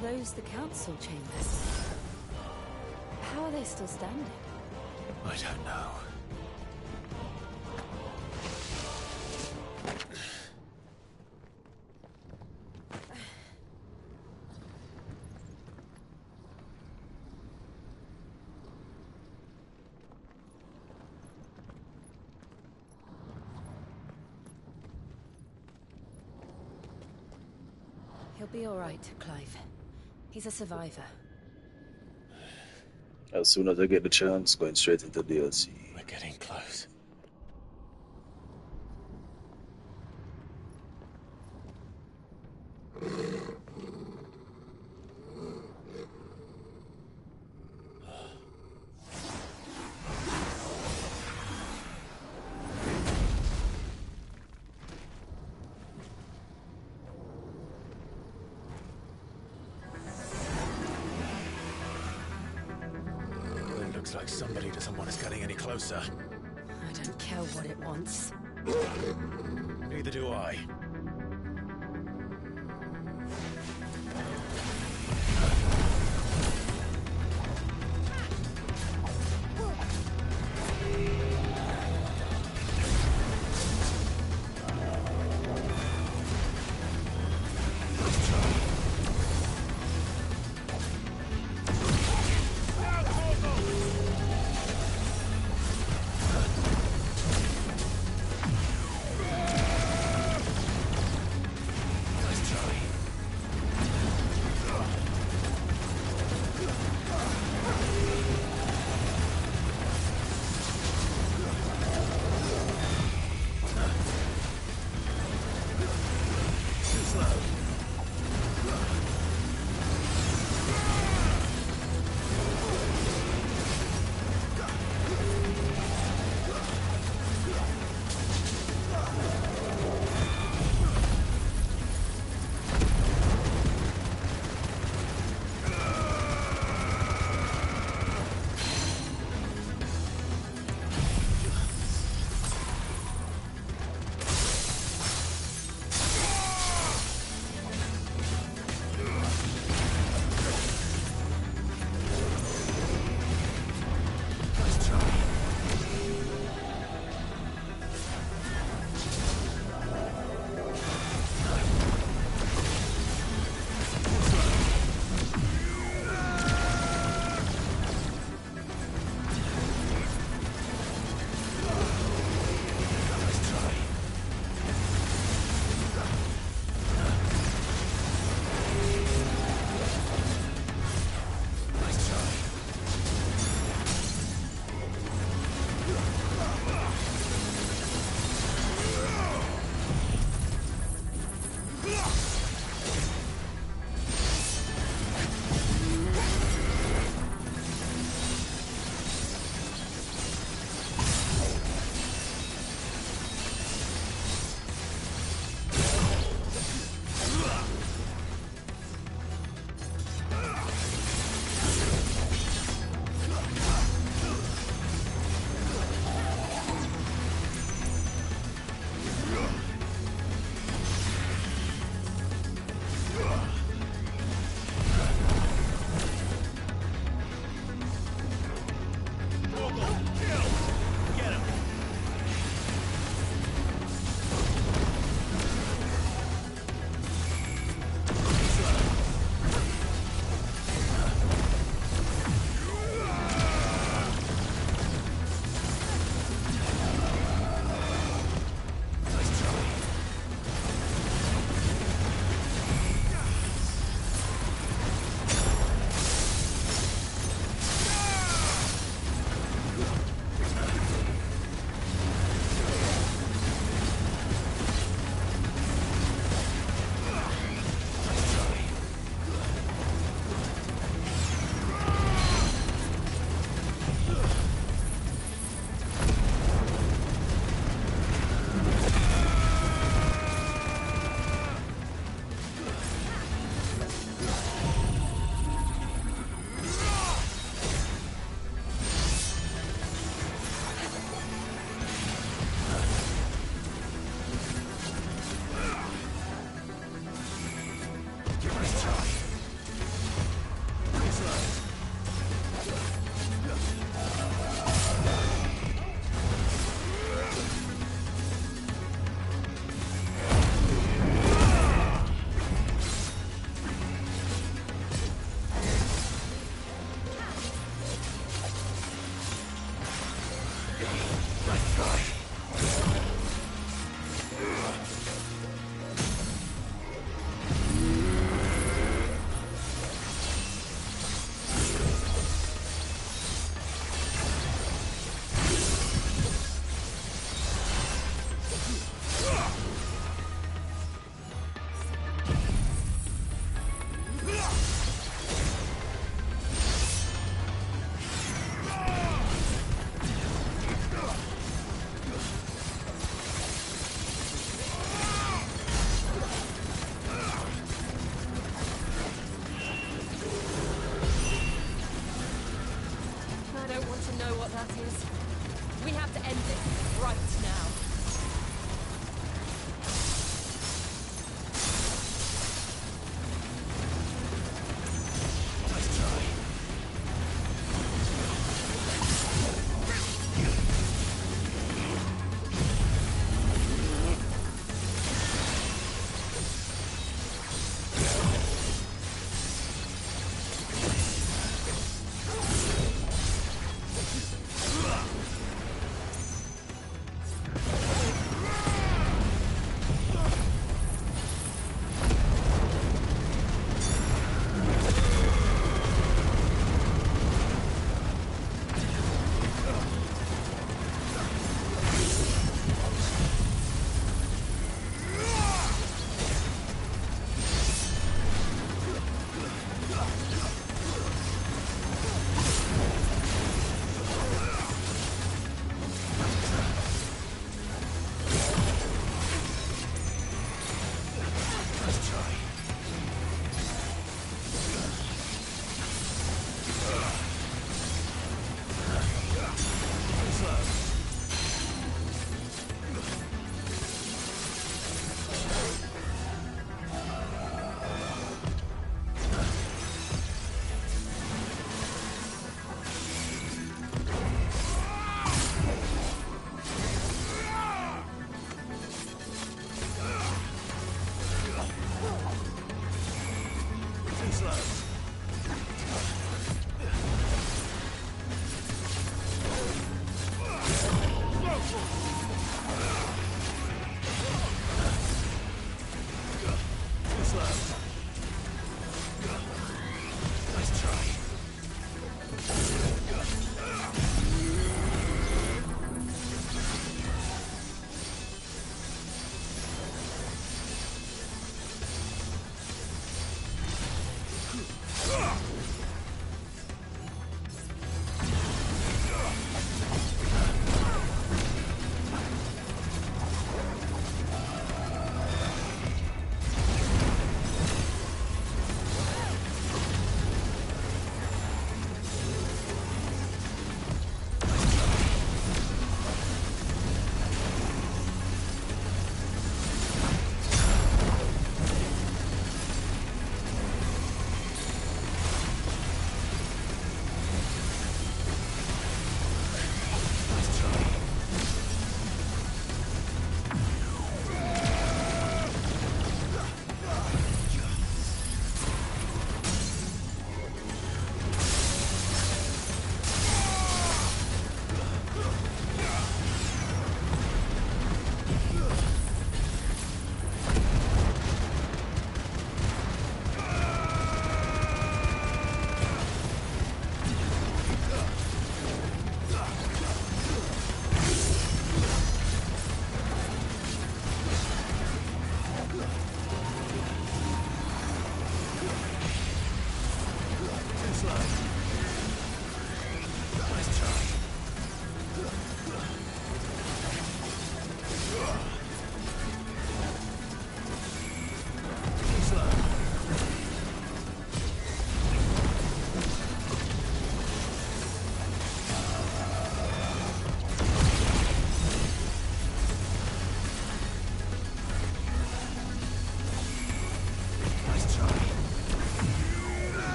Are those the council chambers? How are they still standing? I don't know. He'll be all right, Clive. He's a survivor. As soon as I get the chance, going straight into DLC. We're getting close. Looks like somebody doesn't want us getting any closer. I don't care what it wants. Neither do I.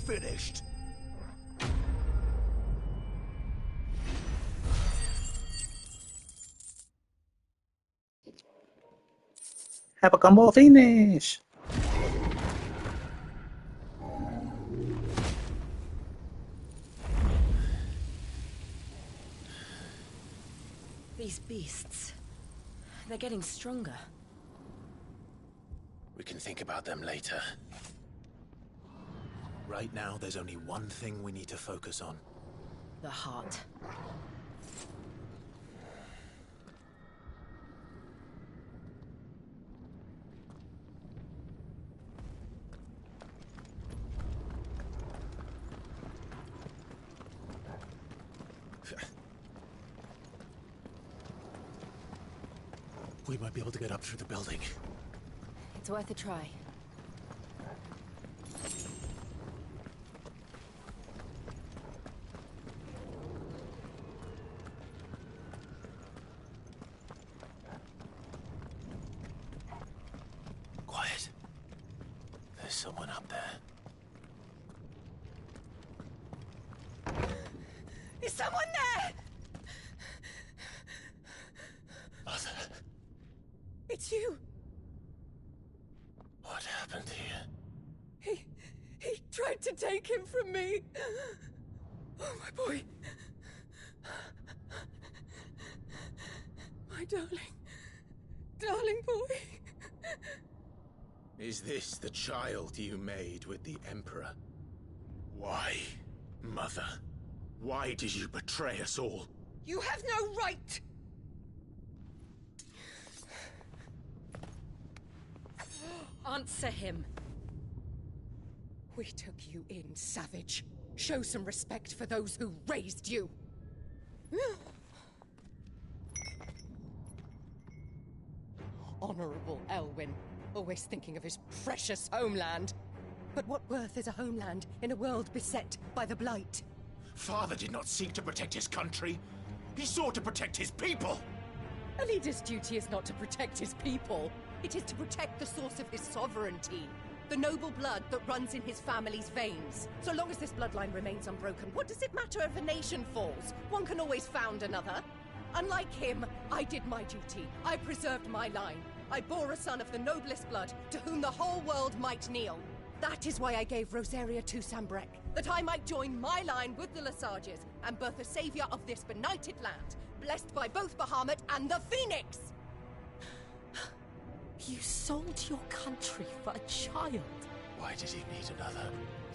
Finished. Have a combo finish. These beasts, they're getting stronger. We can think about them later. Right now, there's only one thing we need to focus on. The heart. We might be able to get up through the building. It's worth a try. Quiet. There's someone up there. Is someone there? Mother. It's you. What happened here? He tried to take him from me. Oh, my boy. My darling boy. Is this the child you made with the Emperor? Why, Mother? Why did you betray us all? You have no right! Answer him. We took you in, savage. Show some respect for those who raised you. Honorable Elwyn, always thinking of his precious homeland. But what worth is a homeland in a world beset by the Blight? Father did not seek to protect his country. He sought to protect his people. A leader's duty is not to protect his people. It is to protect the source of his sovereignty. The noble blood that runs in his family's veins. So long as this bloodline remains unbroken, what does it matter if a nation falls? One can always found another. Unlike him, I did my duty. I preserved my line. I bore a son of the noblest blood, to whom the whole world might kneel. That is why I gave Rosaria to Sambrek, that I might join my line with the Lesages and birth a savior of this benighted land, blessed by both Bahamut and the Phoenix! You sold your country for a child. Why did he need another?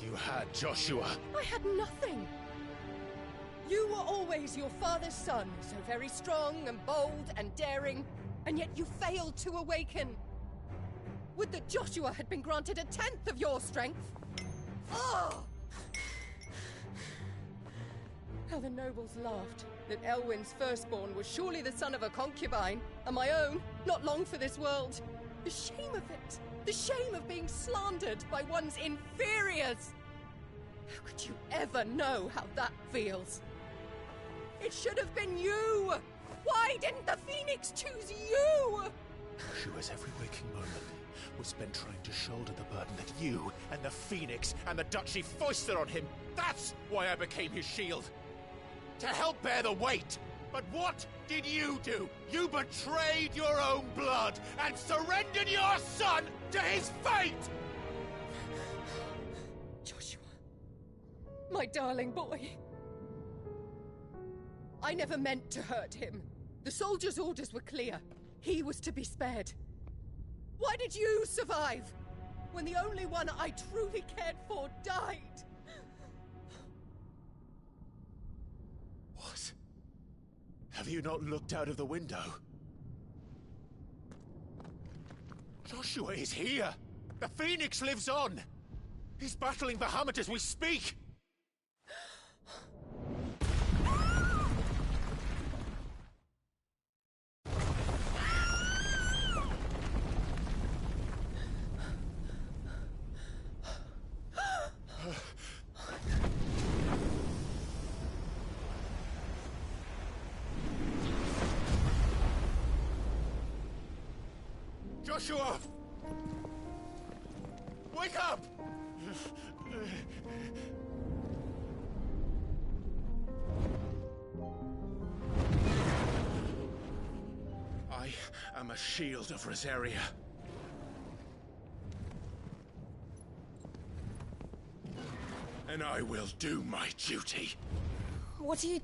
You had Joshua. I had nothing. You were always your father's son, so very strong and bold and daring, and yet you failed to awaken. Would that Joshua had been granted 1/10 of your strength? Oh! How the nobles laughed that Elwyn's firstborn was surely the son of a concubine, and my own, not long for this world. The shame of it! The shame of being slandered by one's inferiors! How could you ever know how that feels? It should have been you! Why didn't the Phoenix choose you? Joshua's every waking moment was spent trying to shoulder the burden that you and the Phoenix and the Duchy foisted on him. That's why I became his shield. To help bear the weight. But what did you do? You betrayed your own blood and surrendered your son to his fate! Joshua, my darling boy. I never meant to hurt him. The soldiers' orders were clear. He was to be spared. Why did you survive when the only one I truly cared for died? What? Have you not looked out of the window? Joshua is here! The Phoenix lives on! He's battling Bahamut as we speak! Joshua! Wake up! I am a shield of Rosaria. And I will do my duty. What are you...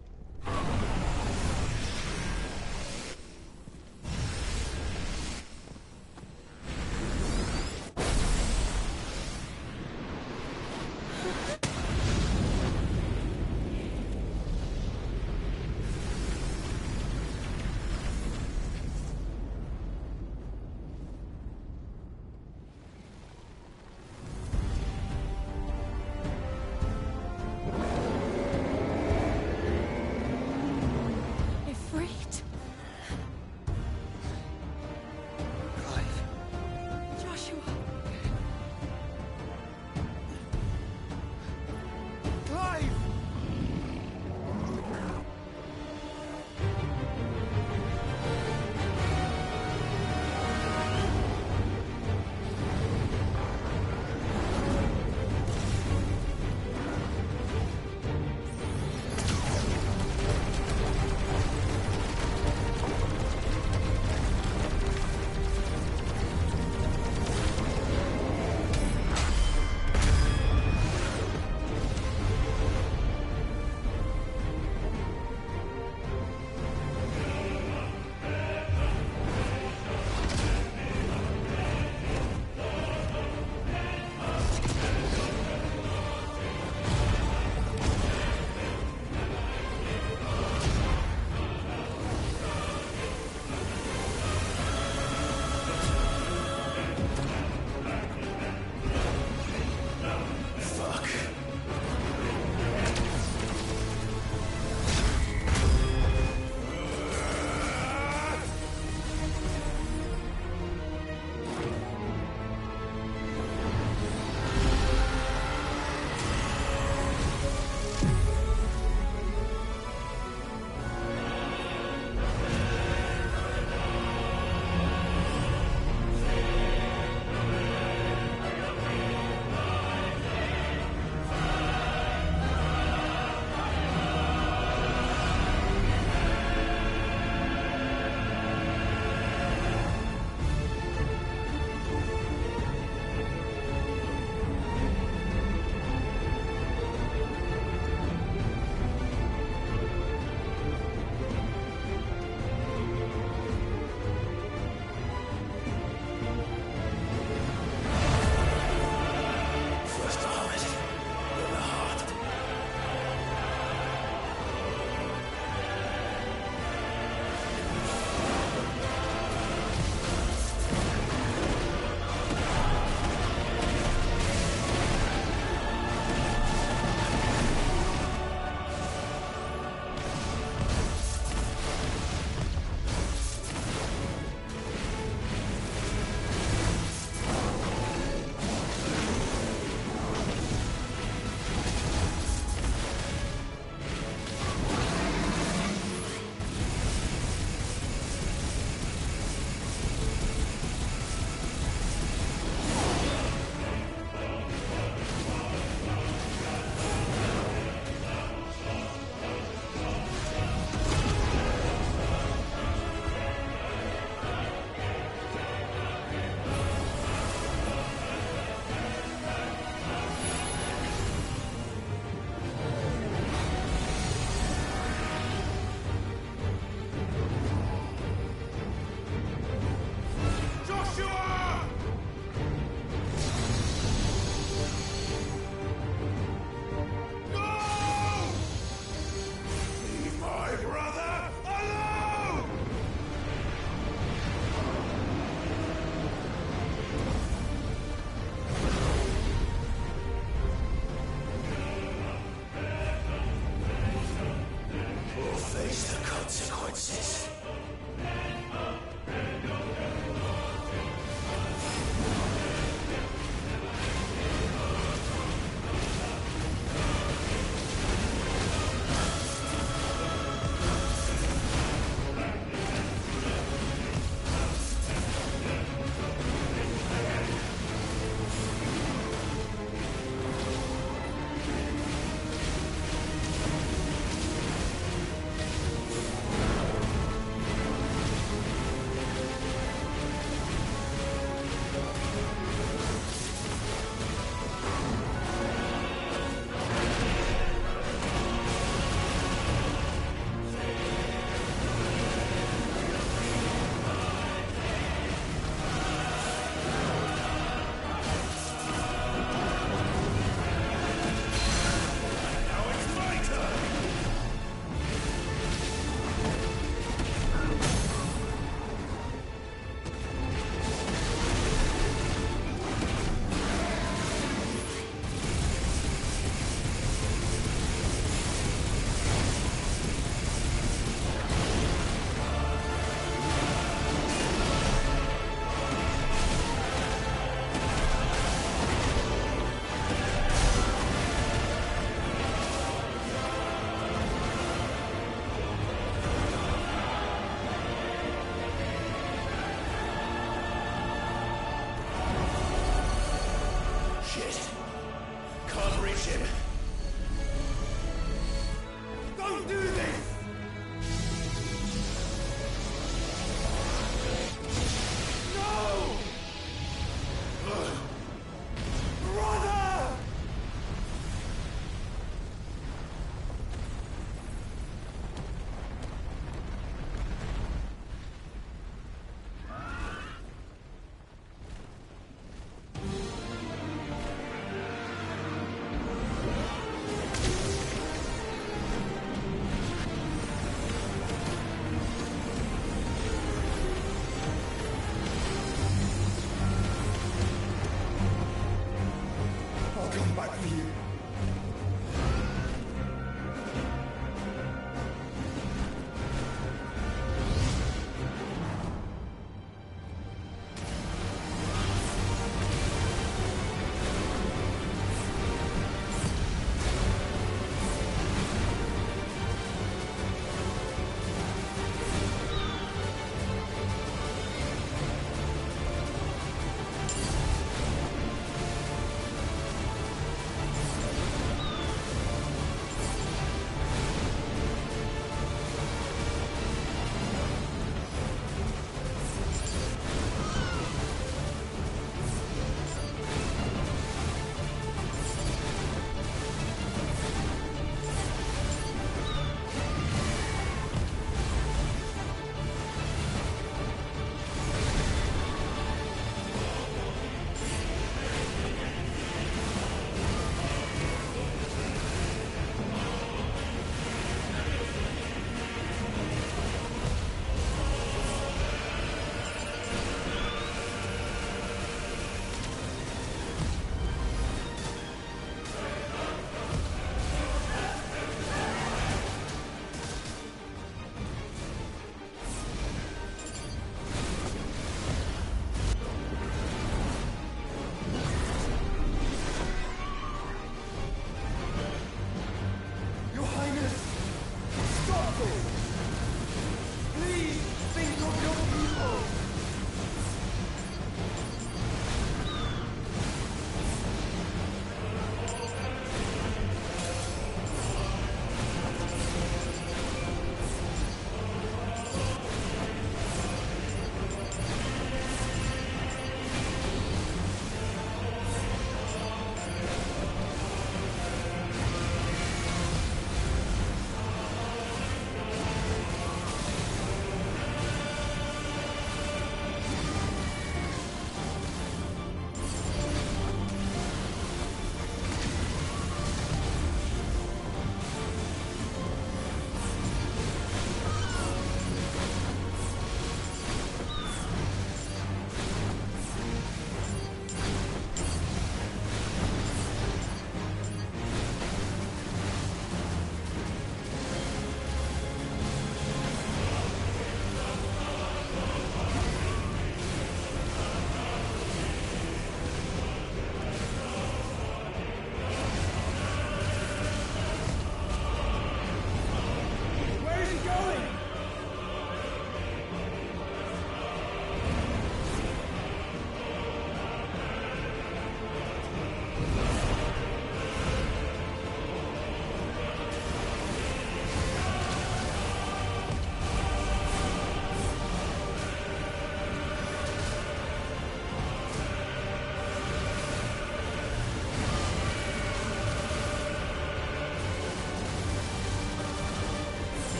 consequences.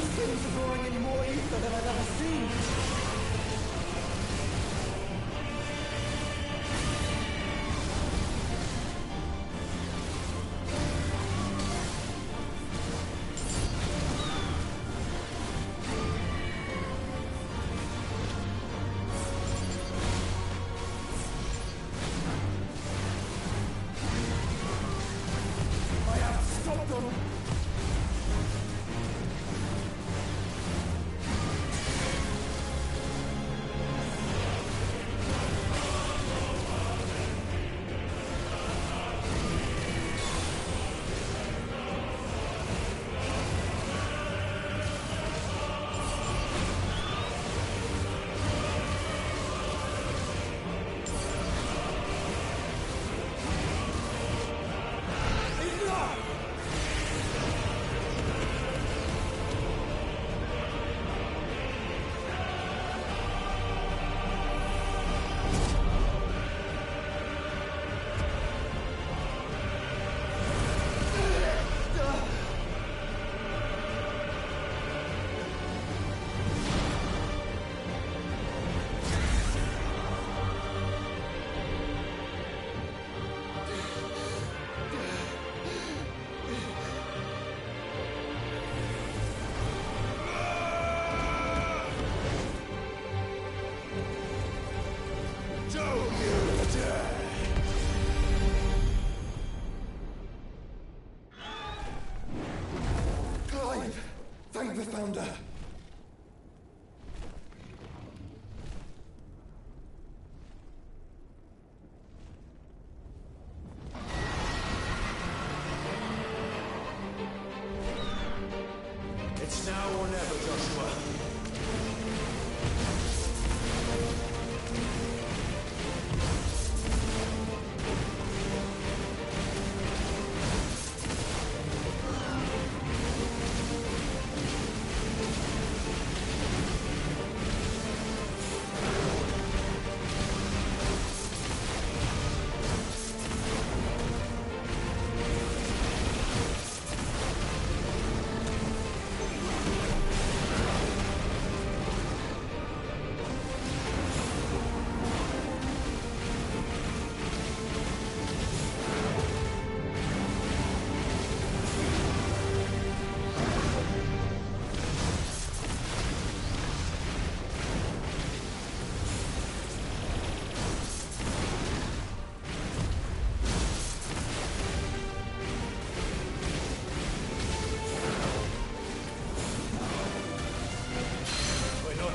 Things are drawing in more ether than I've ever seen. I have to stop them. Clive! Thank the Founder! It's now or never, Joshua.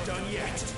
Done yet.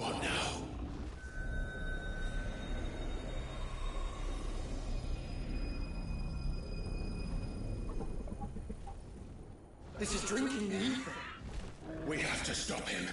What now? This is drinking the ether. We have to stop him.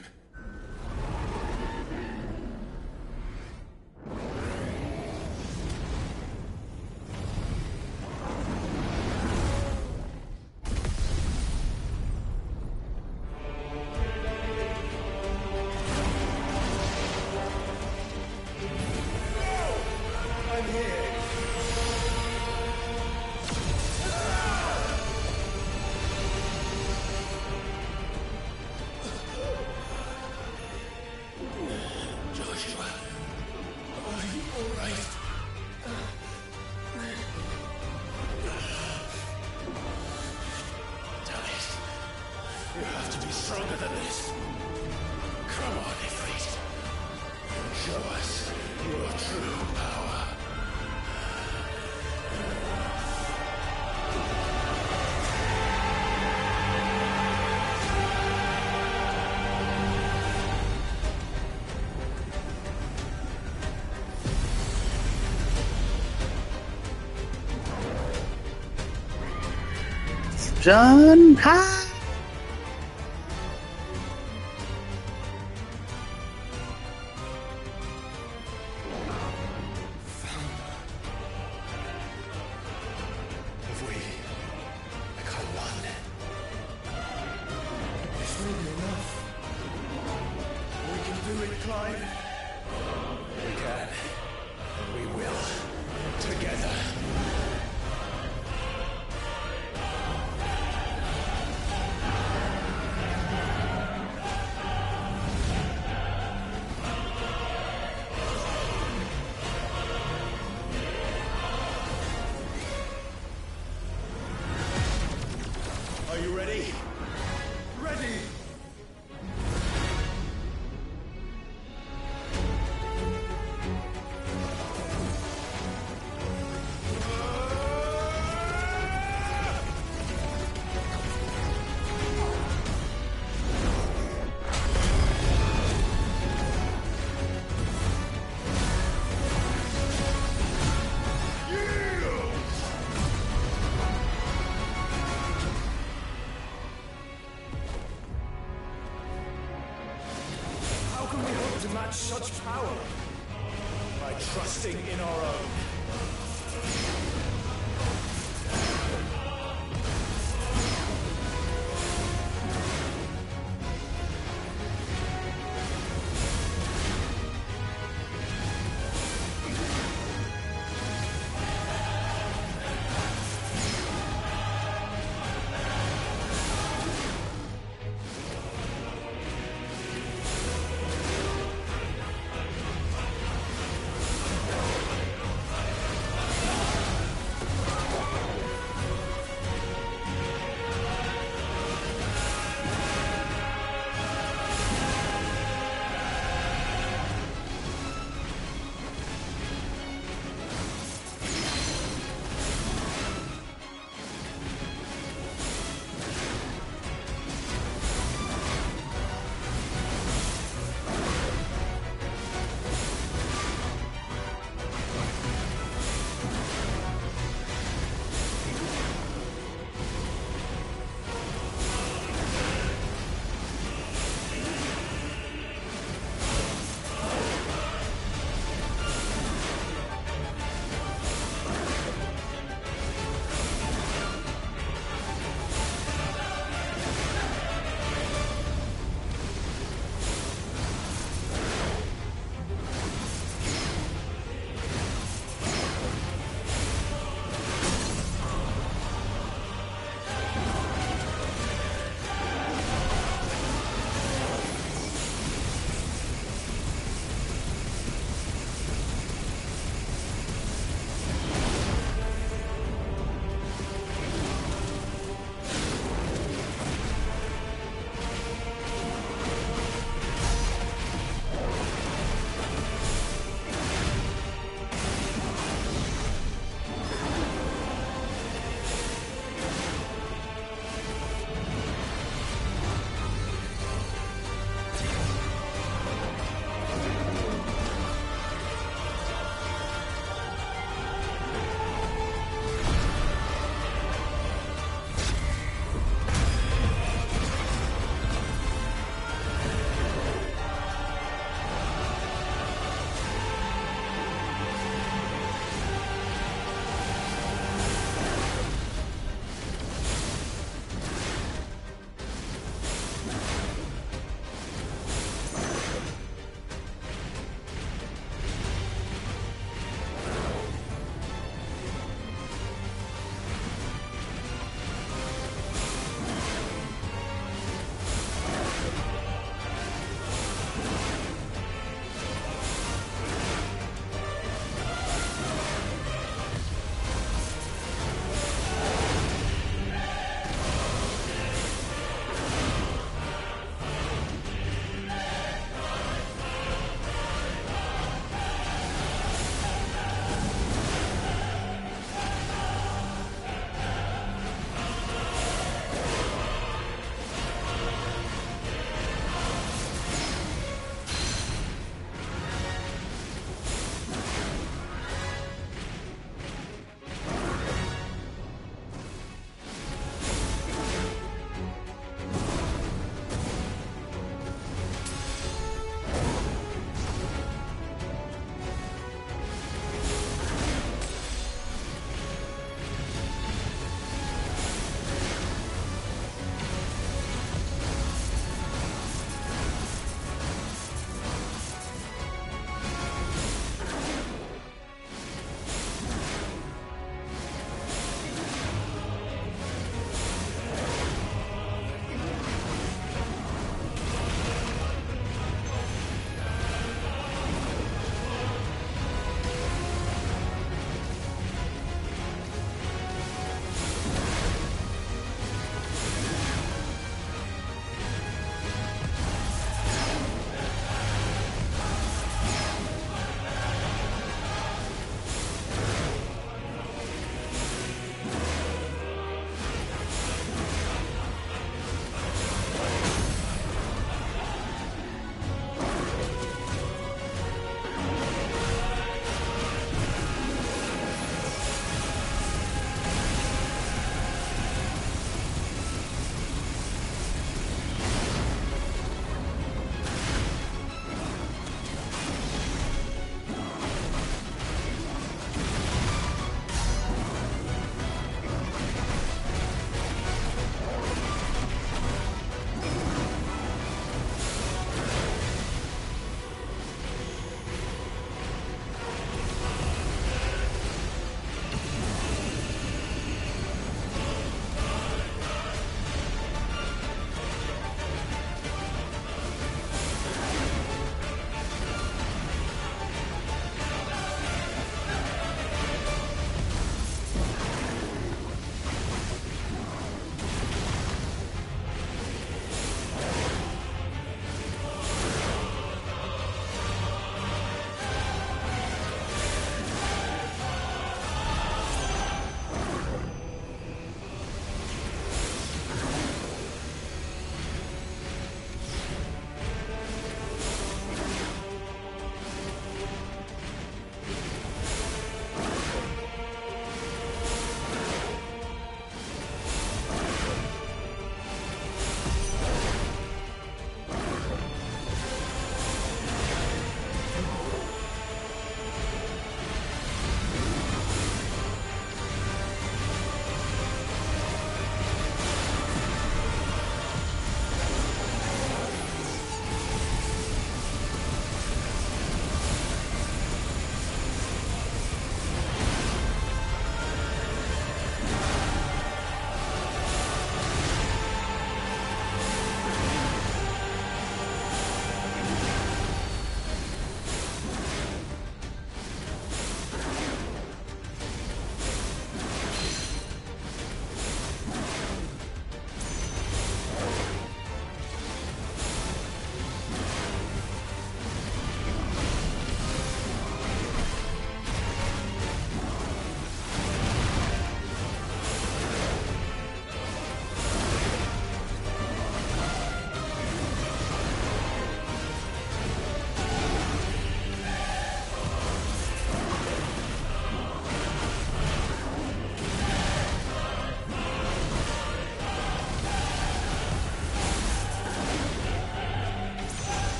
John, hi! Are you ready? Ready! Such power by trusting in our own.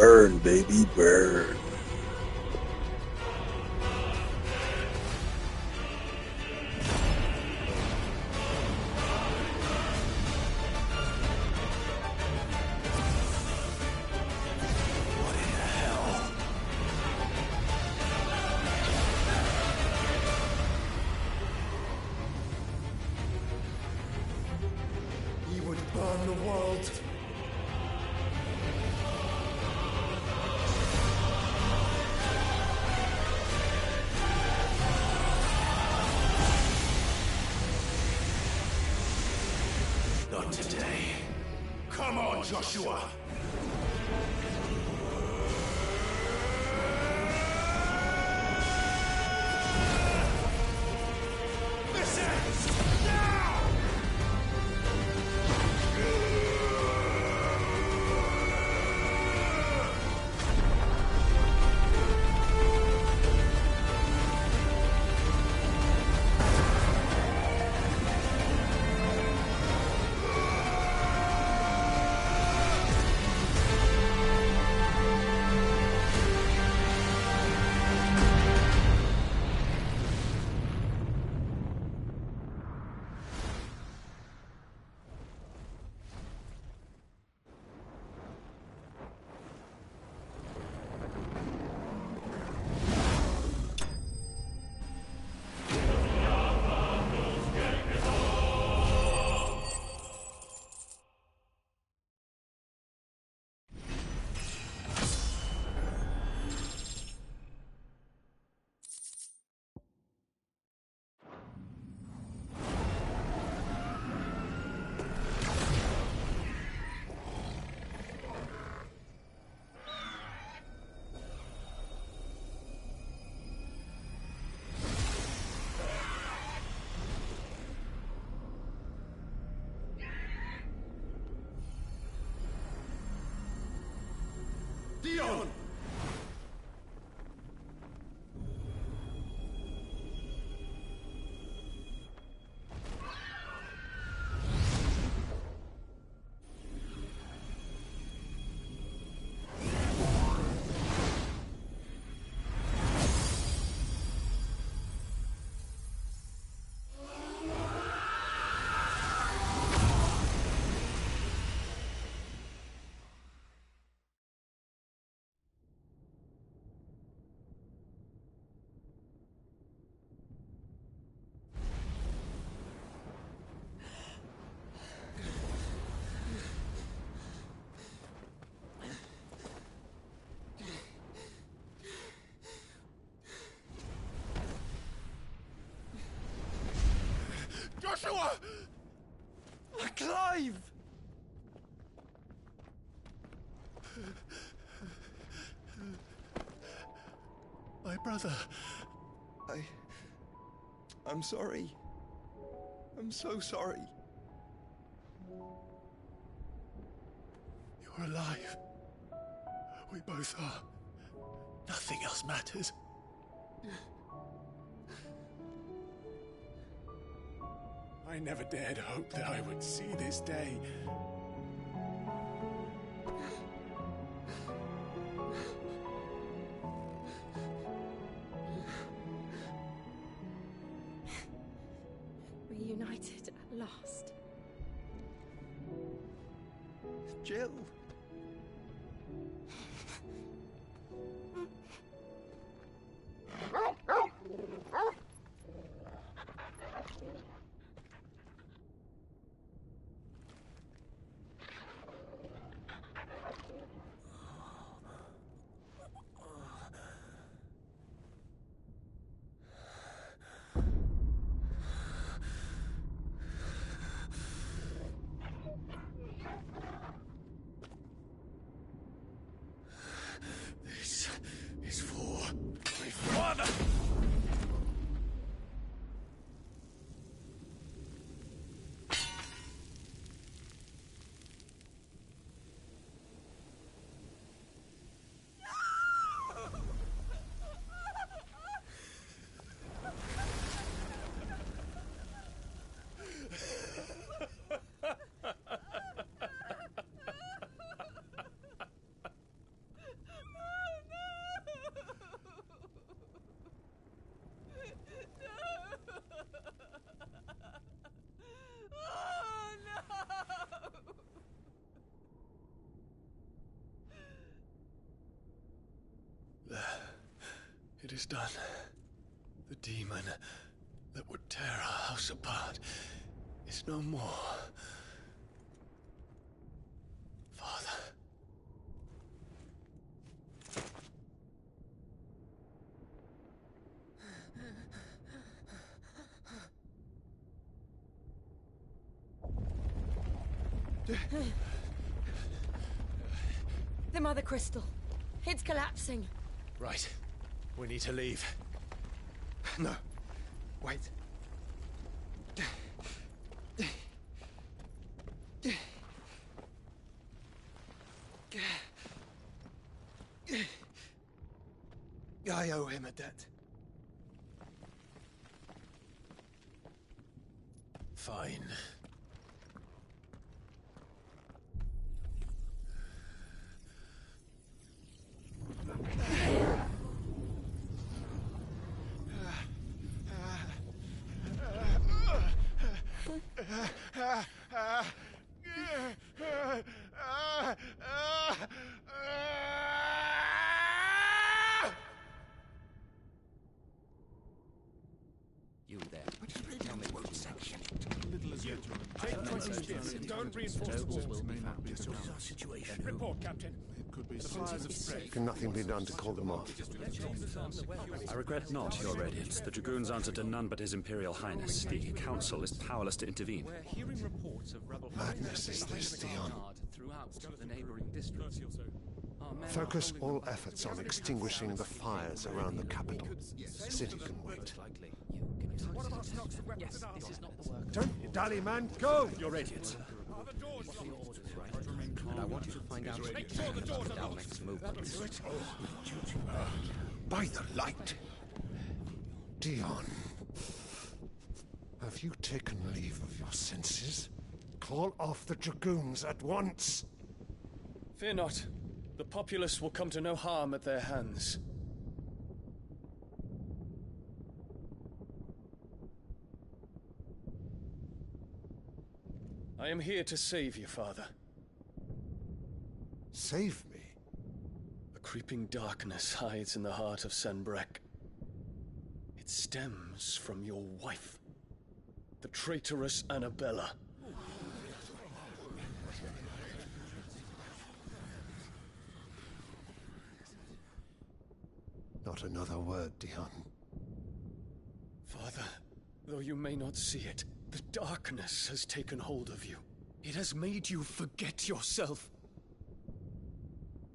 Burn, baby, burn. He would burn the world. Not today. Come on, Joshua! This ends now! Dion! Joshua! Clive! My brother. I'm sorry. I'm so sorry. You're alive. We both are. Nothing else matters. I never dared hope that I would see this day. Reunited at last. Jill. It is done. The demon that would tear our house apart is no more. Father. The Mother Crystal. It's collapsing. Right. We need to leave. No. Wait. I owe him a debt. Fine. You there. Tell me what section. Don't reinforce the walls. Will be found. This is our situation. Report, Captain. It could be fires of spray. Can nothing be done to call them off? I regret not, Your Radiance. The Dragoons answer to none but His Imperial Highness. The Council is powerless to intervene. We're hearing reports of rebel Madness is this, Dion. throughout the neighboring districts. Focus all efforts on extinguishing the fires around the capital. The city can wait. Yes, this is not the work. Don't you dally, man. Go! Your Radiance. And I want you to find out Make sure the doors are our locked. next movement. By the light. Dion. Have you taken leave of your senses? Call off the Dragoons at once. Fear not. The populace will come to no harm at their hands. I am here to save you, Father. Save me? A creeping darkness hides in the heart of Sanbrek. It stems from your wife, the traitorous Annabella. Not another word, Dion. Father, though you may not see it, the darkness has taken hold of you. It has made you forget yourself.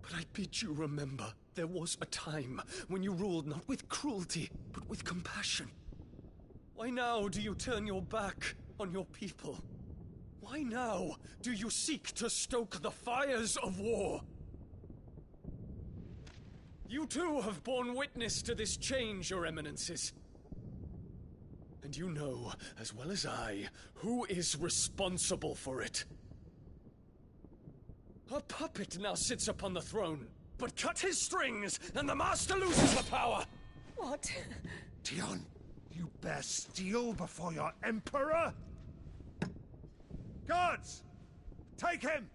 But I bid you remember, there was a time when you ruled not with cruelty, but with compassion. Why now do you turn your back on your people? Why now do you seek to stoke the fires of war? You too have borne witness to this change, Your Eminences. And you know, as well as I, who is responsible for it. A puppet now sits upon the throne, but cut his strings, and the master loses the power! What? Dion, you bear steel before your Emperor? Guards! Take him!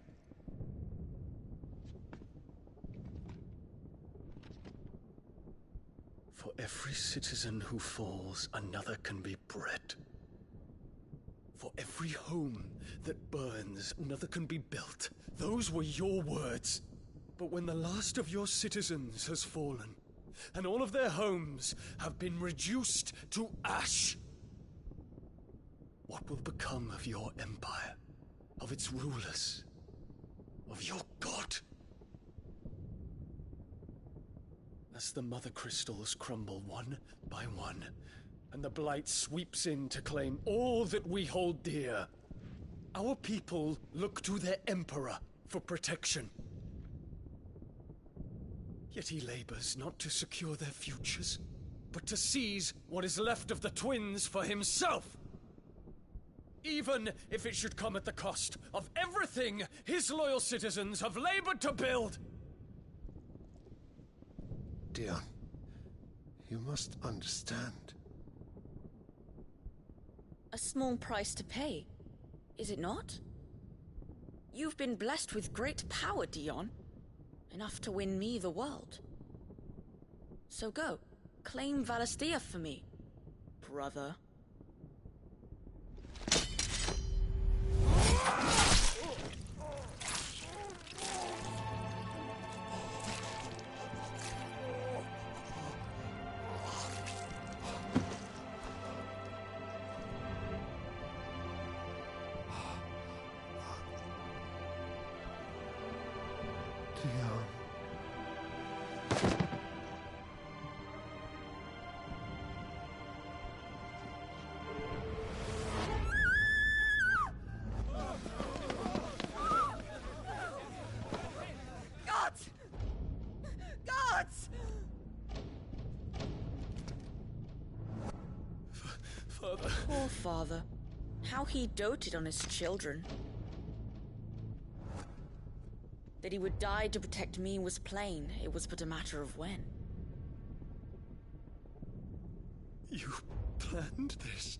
For every citizen who falls, another can be bred. For every home that burns, another can be built. Those were your words. But when the last of your citizens has fallen, and all of their homes have been reduced to ash, what will become of your empire, of its rulers, of your god? As the Mother Crystals crumble one by one, and the Blight sweeps in to claim all that we hold dear, our people look to their Emperor for protection. Yet he labors not to secure their futures, but to seize what is left of the twins for himself. Even if it should come at the cost of everything his loyal citizens have labored to build. Dion, you must understand. A small price to pay, is it not? You've been blessed with great power, Dion. Enough to win me the world. So go. claim Valisthea for me, brother. Gods! Gods! Father. Poor father. How he doted on his children. That he would die to protect me was plain. It was but a matter of when. You planned this?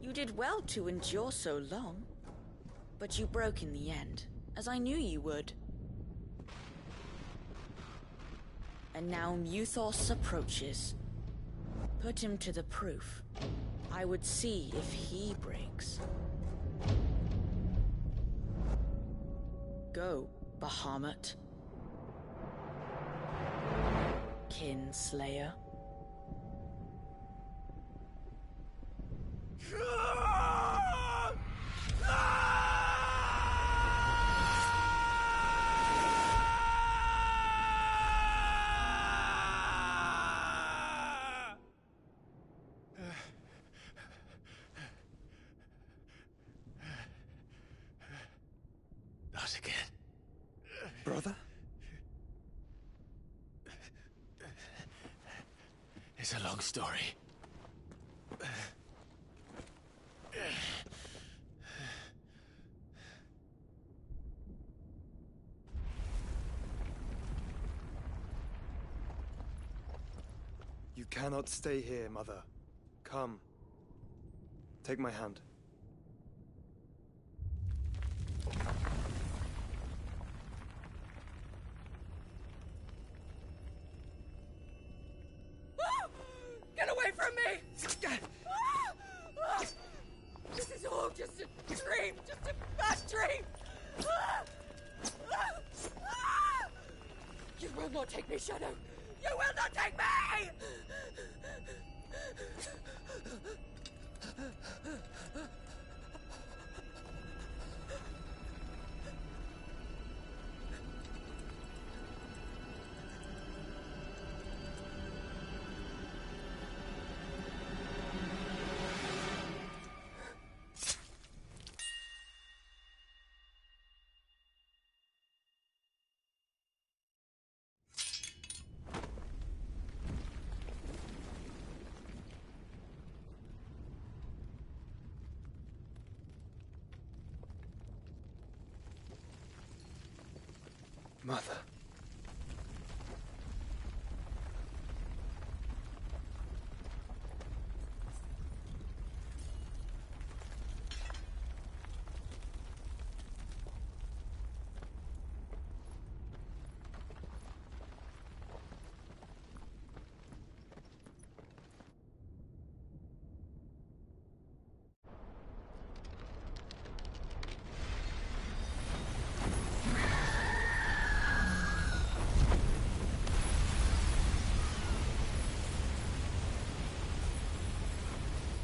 You did well to endure so long. But you broke in the end, as I knew you would. And now Muthos approaches. Put him to the proof. I would see if he breaks. Go, Bahamut. Kinslayer. Not again. Brother? It's a long story. You cannot stay here, Mother. Come. Take my hand. Get away from me! This is all just a dream, just a bad dream! You will not take me, Shadow! You will not take me! Mother.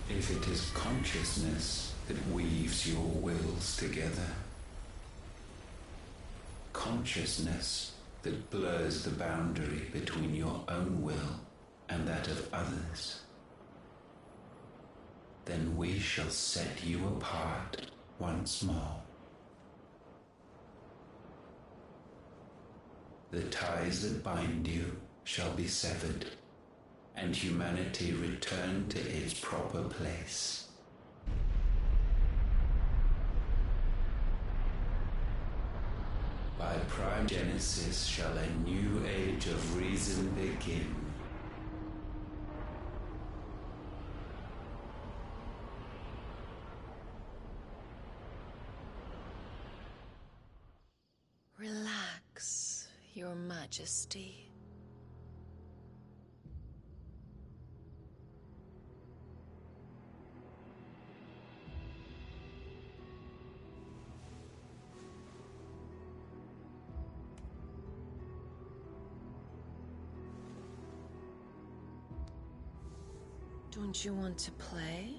If it is consciousness that weaves your wills together, consciousness that blurs the boundary between your own will and that of others, then we shall set you apart once more. The ties that bind you shall be severed, and humanity return to its proper place. By prime genesis shall a new age of reason begin. Relax, Your Majesty. Don't you want to play?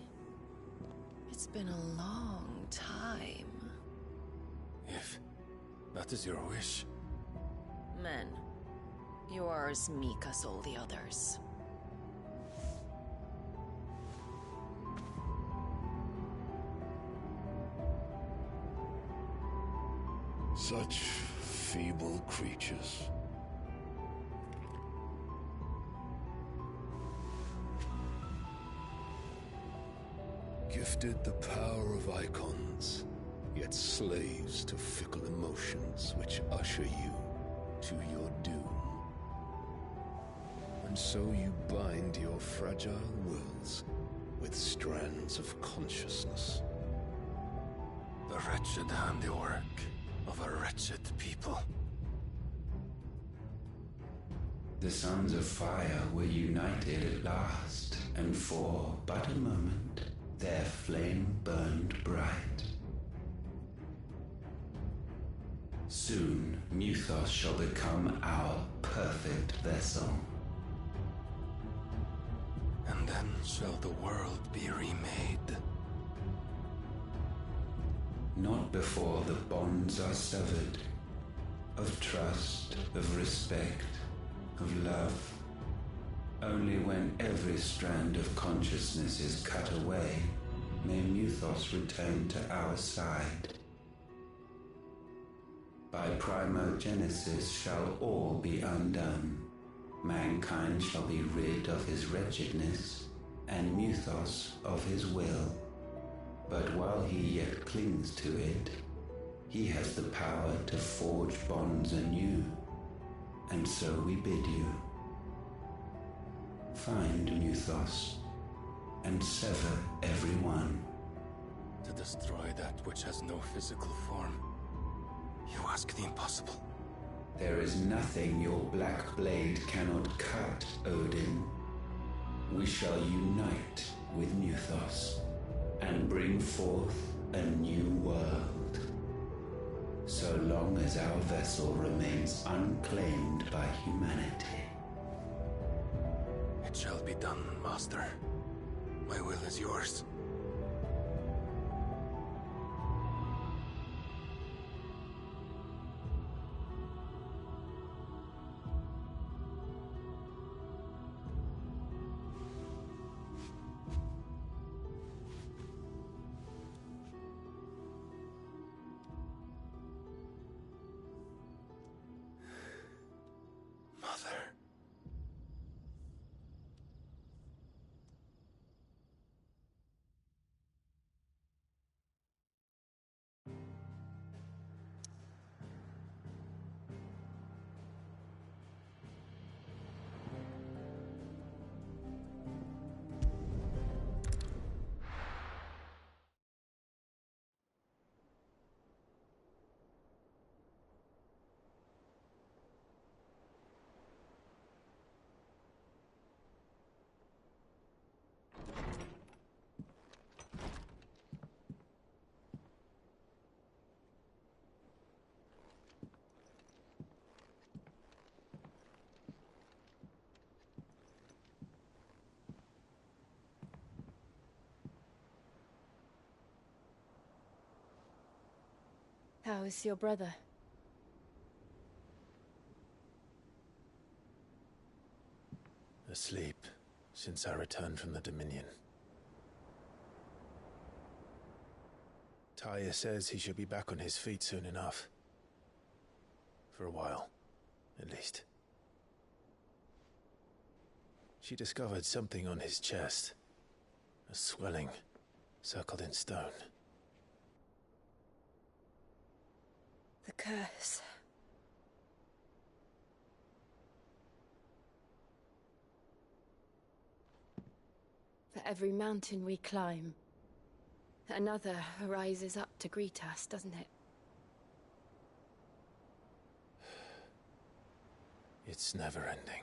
It's been a long time. If that is your wish. Men, you are as meek as all the others. Such feeble creatures. Gifted the power of icons, yet slaves to fickle emotions which usher you to your doom. And so you bind your fragile wills with strands of consciousness. The wretched handiwork of a wretched people. The sons of fire were united at last, and for but a moment their flame burned bright. Soon Muthos shall become our perfect vessel. And then shall the world be remade. Not before the bonds are severed, of trust, of respect, of love. Only when every strand of consciousness is cut away, may Muthos return to our side. By primogenesis shall all be undone. Mankind shall be rid of his wretchedness, and Muthos of his will. But while he yet clings to it, he has the power to forge bonds anew. And so we bid you, find Muthos, and sever every one. To destroy that which has no physical form. You ask the impossible. There is nothing your black blade cannot cut, Odin. We shall unite with Muthos, and bring forth a new world. So long as our vessel remains unclaimed by humanity. It shall be done, Master. My will is yours. How is your brother? Asleep since I returned from the Dominion. Taya says he should be back on his feet soon enough. For a while, at least. She discovered something on his chest. A swelling, circled in stone. The curse. For every mountain we climb, another rises up to greet us, doesn't it? It's never ending.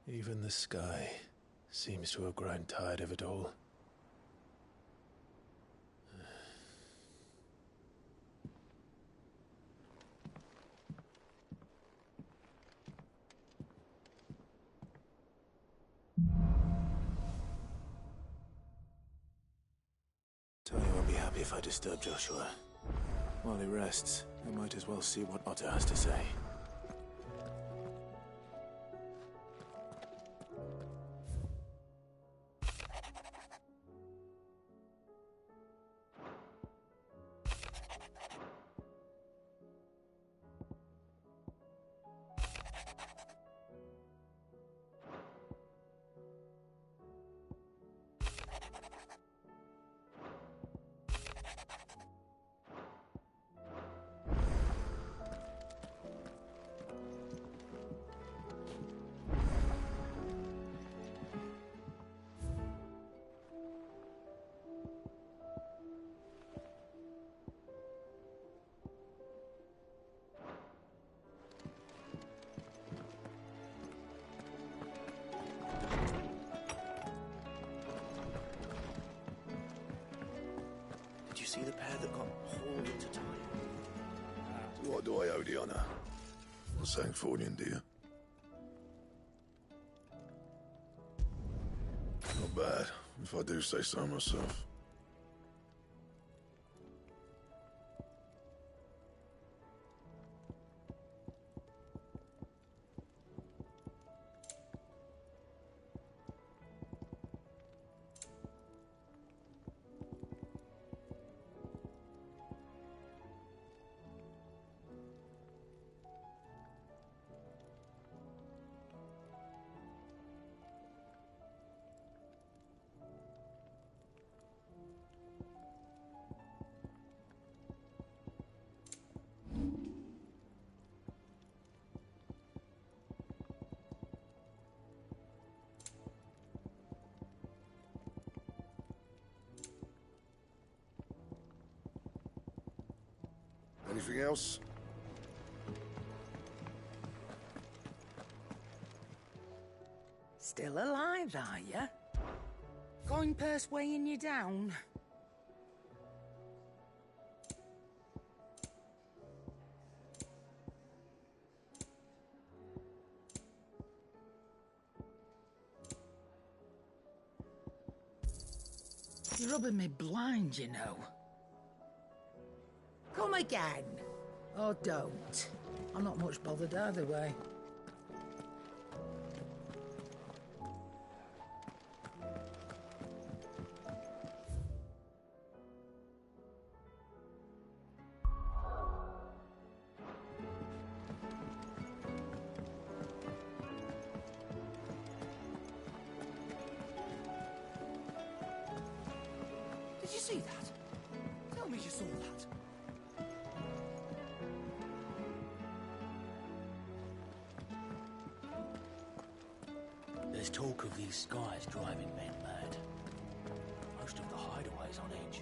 Even the sky seems to have grown tired of it all. if I disturb Joshua. While he rests, I might as well see what Otter has to say. Did you see the pair that got hauled into time? What do I owe the honor? Not saying Fordian, do you? Not bad, if I do say so myself. Anything else? Still alive, are you? Coin purse weighing you down? You're rubbing me blind, you know. Come again. Or don't. I'm not much bothered either way. Did you see that? Tell me you saw that. There's talk of these skies driving men mad. Most of the hideaways on edge.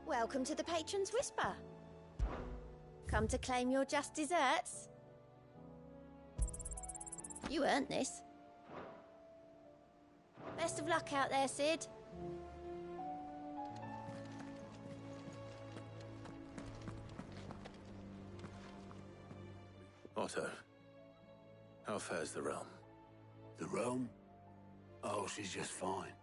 Welcome to the Patron's Whisper. Come to claim your just desserts? You earned this. Best of luck out there, Sid. Otto, how fares the realm? The realm? Oh, she's just fine.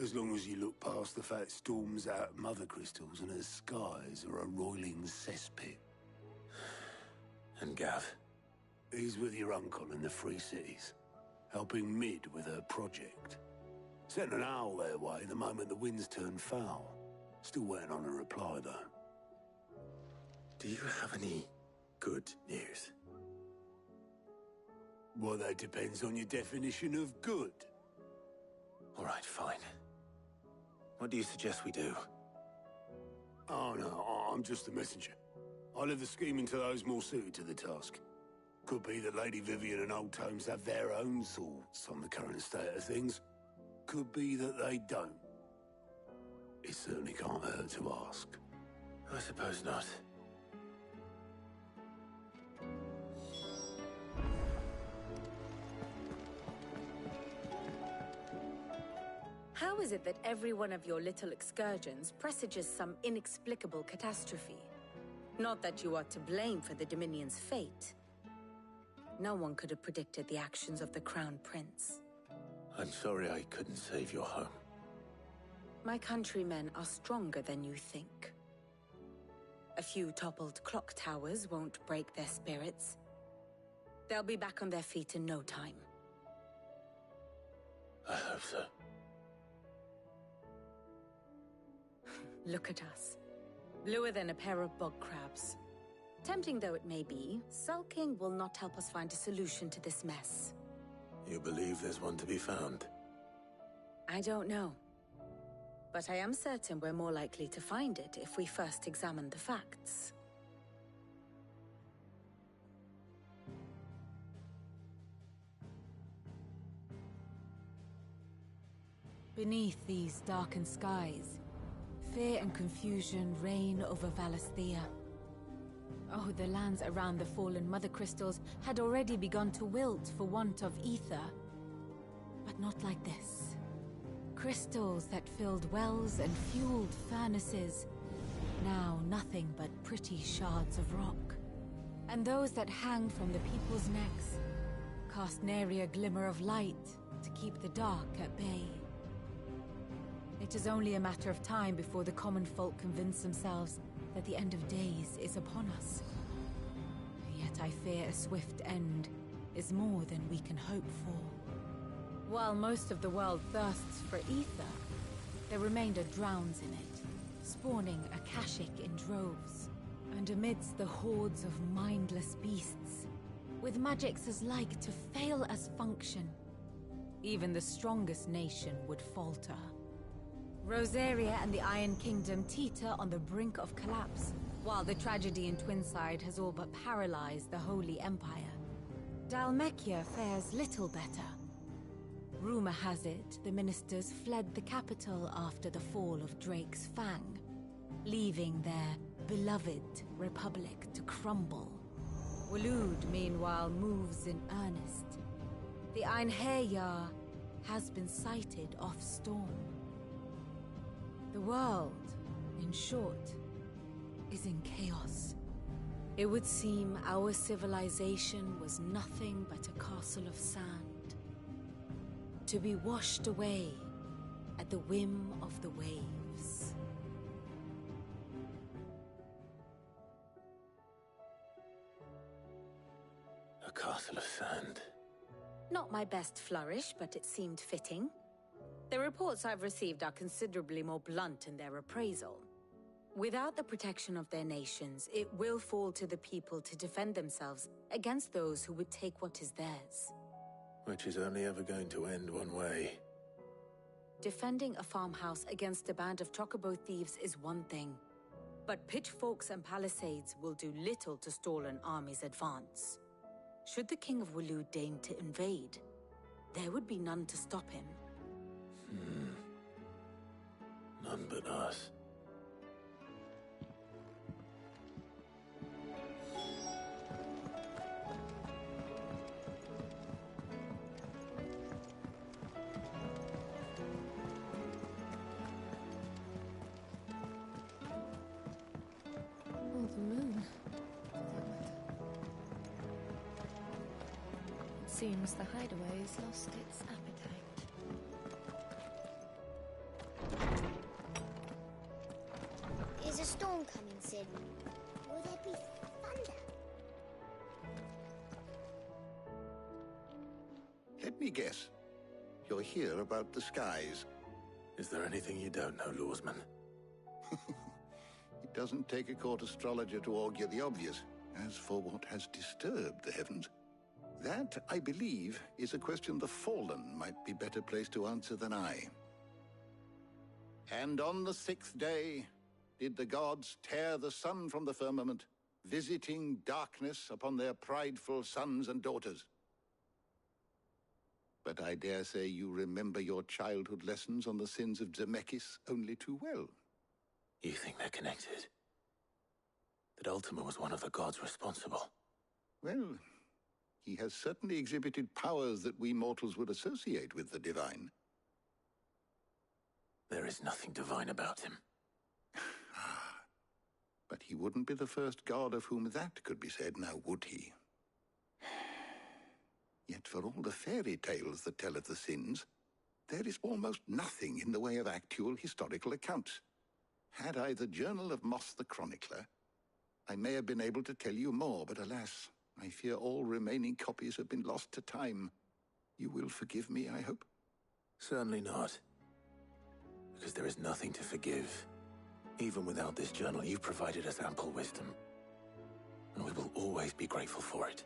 As long as you look past the fat storms out mother crystals and her skies are a roiling cesspit. And Gav? He's with your uncle in the Free Cities, helping Mid with her project. Sent an owl their way the moment the winds turned foul. Still waiting on a reply, though. Do you have any good news? Well, that depends on your definition of good. All right, fine. What do you suggest we do? Oh, no, I'm just a messenger. I'll leave the scheming to those more suited to the task. Could be that Lady Vivian and Old Tomes have their own thoughts on the current state of things. Could be that they don't. It certainly can't hurt to ask. I suppose not. How is it that every one of your little excursions presages some inexplicable catastrophe? Not that you are to blame for the Dominion's fate. No one could have predicted the actions of the Crown Prince. I'm sorry I couldn't save your home. My countrymen are stronger than you think. A few toppled clock towers won't break their spirits. They'll be back on their feet in no time. I hope so. Look at us. Bluer than a pair of bog crabs. Tempting though it may be, sulking will not help us find a solution to this mess. You believe there's one to be found? I don't know. But I am certain we're more likely to find it if we first examine the facts. Beneath these darkened skies, fear and confusion reign over Valisthea. Oh, the lands around the fallen Mother Crystals had already begun to wilt for want of ether. But not like this. Crystals that filled wells and fueled furnaces. Now nothing but pretty shards of rock. And those that hang from the people's necks cast nary a glimmer of light to keep the dark at bay. It is only a matter of time before the common folk convince themselves that the end of days is upon us. Yet I fear a swift end is more than we can hope for. While most of the world thirsts for ether, the remainder drowns in it, spawning Akashic in droves. And amidst the hordes of mindless beasts, with magics as like to fail as function, even the strongest nation would falter. Rosaria and the Iron Kingdom teeter on the brink of collapse, while the tragedy in Twinside has all but paralyzed the Holy Empire. Dhalmekia fares little better. Rumor has it the ministers fled the capital after the fall of Drake's Fang, leaving their beloved republic to crumble. Waloed, meanwhile, moves in earnest. The Einherjar has been sighted off-storm. The world, in short, is in chaos. It would seem our civilization was nothing but a castle of sand, to be washed away at the whim of the waves. A castle of sand. Not my best flourish, but it seemed fitting. The reports I've received are considerably more blunt in their appraisal. Without the protection of their nations, it will fall to the people to defend themselves against those who would take what is theirs. Which is only ever going to end one way. Defending a farmhouse against a band of chocobo thieves is one thing, but pitchforks and palisades will do little to stall an army's advance. Should the King of Waloed deign to invade, there would be none to stop him. None but us. Oh, the moon. It seems the hideaway has lost its appetite. Is a storm coming, Sid? Will there be thunder? Let me guess. You're here about the skies. Is there anything you don't know, Lawsman? It doesn't take a court astrologer to augur the obvious. As for what has disturbed the heavens, that, I believe, is a question the Fallen might be better placed to answer than I. And on the 6th day did the gods tear the sun from the firmament, visiting darkness upon their prideful sons and daughters. But I dare say you remember your childhood lessons on the sins of Zemeckis only too well. You think they're connected? That Ultima was one of the gods responsible? Well, he has certainly exhibited powers that we mortals would associate with the divine. There is nothing divine about him. But he wouldn't be the first god of whom that could be said, now would he? Yet for all the fairy tales that tell of the sins, there is almost nothing in the way of actual historical accounts. Had I the Journal of Moss the Chronicler, I may have been able to tell you more, but alas, I fear all remaining copies have been lost to time. You will forgive me, I hope? Certainly not. Because there is nothing to forgive. Even without this journal, you've provided us ample wisdom. And we will always be grateful for it.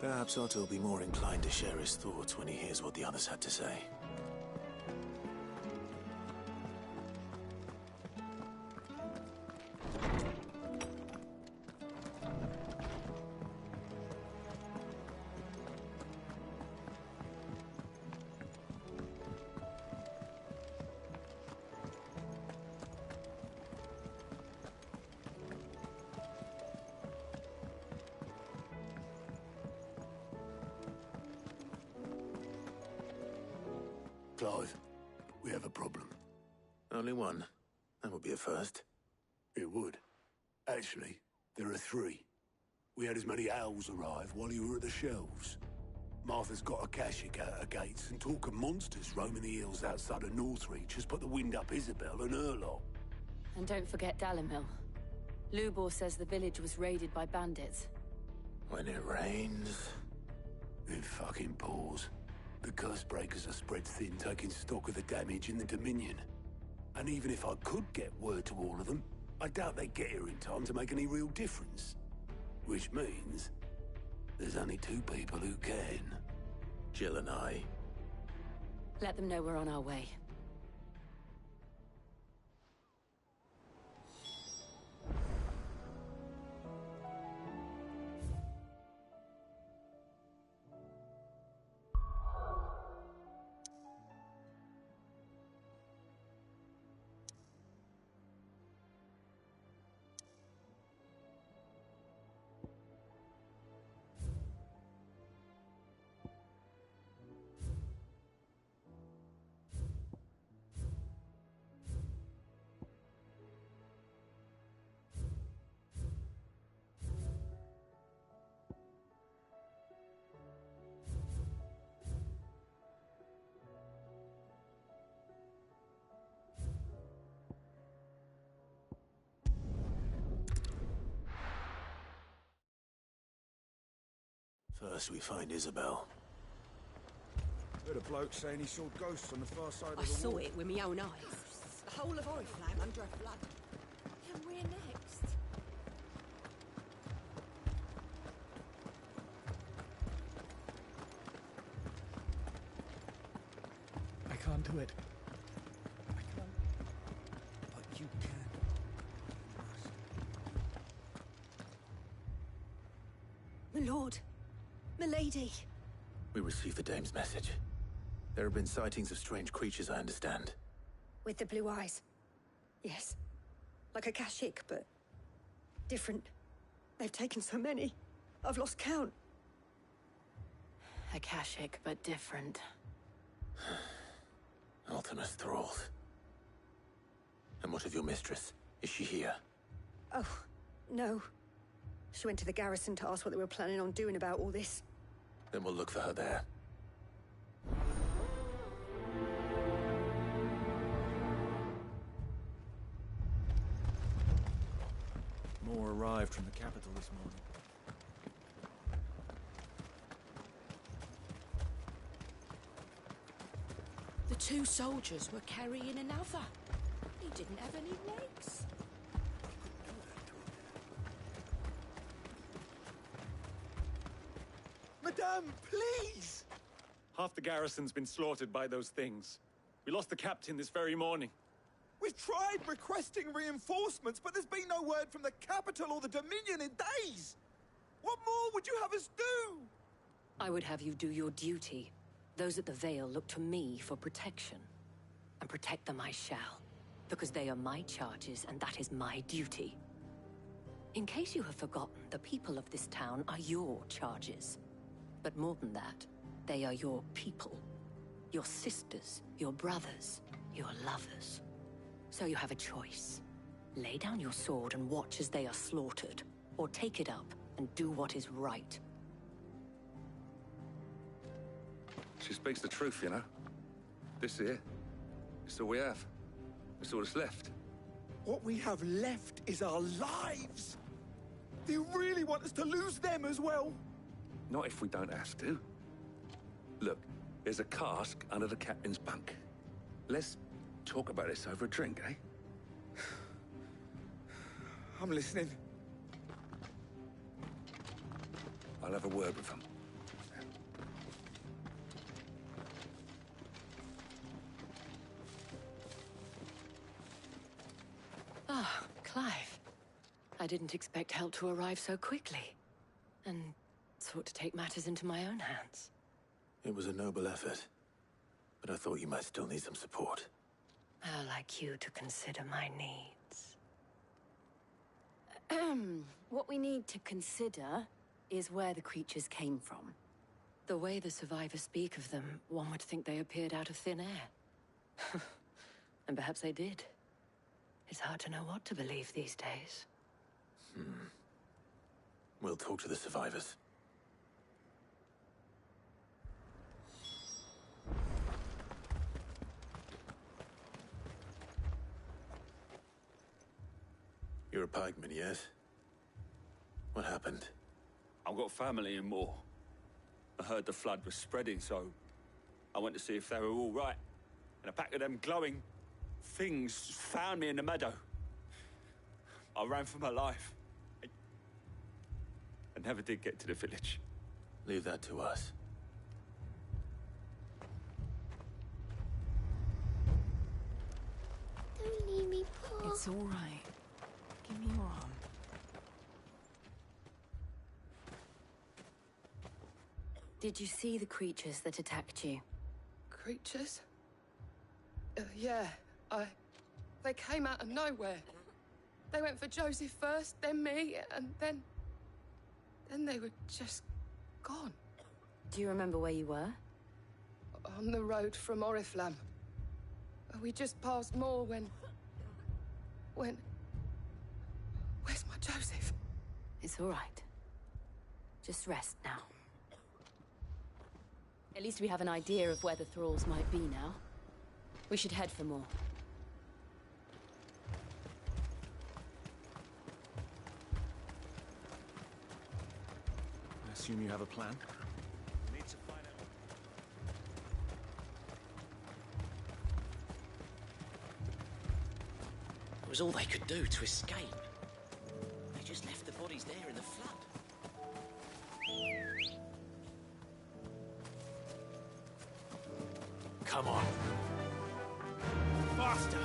Perhaps Otto will be more inclined to share his thoughts when he hears what the others had to say. Clive, we have a problem. Only one. That would be a first. It would. Actually, there are three. We had as many owls arrive while you were at the shelves. Martha's got a Kashik out her gates, and talk of monsters roaming the hills outside of Northreach has put the wind up Isabel and her lot. And don't forget Dalimil. Lubor says the village was raided by bandits. When it rains... It fucking pours. The Cursebreakers are spread thin, taking stock of the damage in the Dominion. And even if I could get word to all of them, I doubt they'd get here in time to make any real difference. Which means... there's only two people who can. Jill and I. Let them know we're on our way. First we find Isabel. Heard a bloke saying he saw ghosts on the far side of the I saw wall. it with my own eyes. The whole of Oriflamme under a flood. And we're next. I can't do it. I can't. But you can. My lord. Milady. We received the dame's message. There have been sightings of strange creatures, I understand. With the blue eyes. Yes. Like a Kashik, but different. They've taken so many. I've lost count. A Kashik, but different. Ultimus thralls. And what of your mistress? Is she here? Oh, no. She went to the garrison to ask what they were planning on doing about all this. Then we'll look for her there. More arrived from the capital this morning. The two soldiers were carrying another. He didn't have any legs. Madame, please! Half the garrison's been slaughtered by those things. We lost the captain this very morning. We've tried requesting reinforcements, but there's been no word from the capital or the Dominion in days! What more would you have us do? I would have you do your duty. Those at the Vale look to me for protection. And protect them I shall. Because they are my charges, and that is my duty. In case you have forgotten, the people of this town are your charges. But more than that, they are your people. Your sisters, your brothers, your lovers. So you have a choice. Lay down your sword and watch as they are slaughtered, or take it up and do what is right. She speaks the truth, you know. This here, it's all we have. It's all that's left. What we have left is our lives! Do you really want us to lose them as well? Not if we don't have to. Look, there's a cask under the captain's bunk. Let's talk about this over a drink, eh? I'm listening. I'll have a word with him. Ah, Clive. I didn't expect help to arrive so quickly. And sought to take matters into my own hands. It was a noble effort, but I thought you might still need some support. How like you to consider my needs. What we need to consider is where the creatures came from. The way the survivors speak of them, one would think they appeared out of thin air. And perhaps they did. It's hard to know what to believe these days. We'll talk to the survivors. You're a pikeman, yes? What happened? I've got family in Moor. I heard the flood was spreading, so I went to see if they were all right. And a pack of them glowing things found me in the meadow. I ran for my life. I never did get to the village. Leave that to us. Don't leave me, Paul. It's all right. Give me your arm. Did you see the creatures that attacked you? Creatures? Yeah, they came out of nowhere. They went for Joseph first, then me, and then they were just gone. Do you remember where you were? On the road from Oriflamme. We just passed Moor when... Where's my Joseph? It's all right. Just rest now. At least we have an idea of where the thralls might be now. We should head for more. I assume you have a plan? Need to find out. It was all they could do to escape. They just left the bodies there in the flood. Come on. Faster!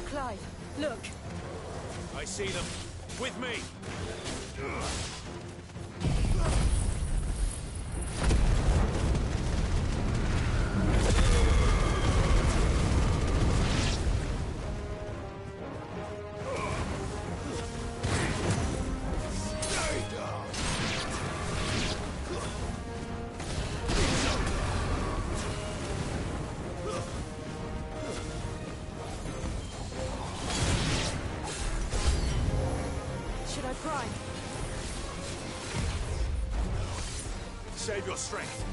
Clive, look! I see them. With me! Should I prime? Save your strength.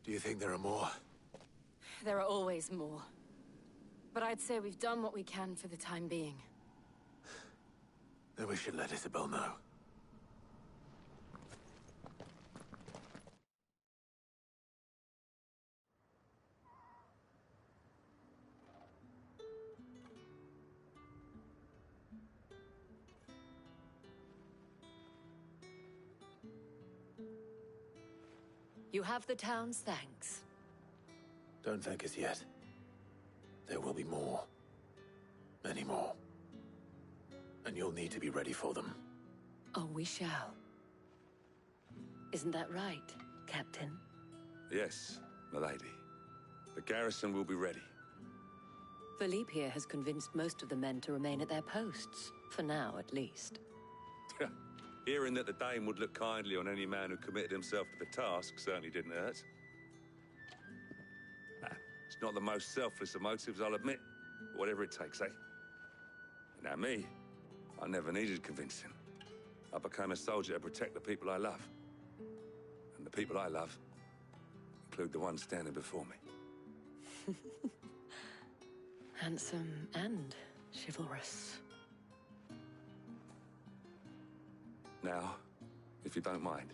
Do you think there are more? There are always more. But I'd say we've done what we can for the time being. Then we should let Isabel know. You have the town's thanks. Don't thank us yet. There will be more. Many more. And you'll need to be ready for them. Oh, we shall. Isn't that right, Captain? Yes, milady. The garrison will be ready. Philippe here has convinced most of the men to remain at their posts. For now, at least. Hearing that the Dame would look kindly on any man who committed himself to the task certainly didn't hurt. It's not the most selfless of motives, I'll admit. But whatever it takes, eh? Now me, I never needed convincing. I became a soldier to protect the people I love. And the people I love include the ones standing before me. Handsome and chivalrous. Now, if you don't mind,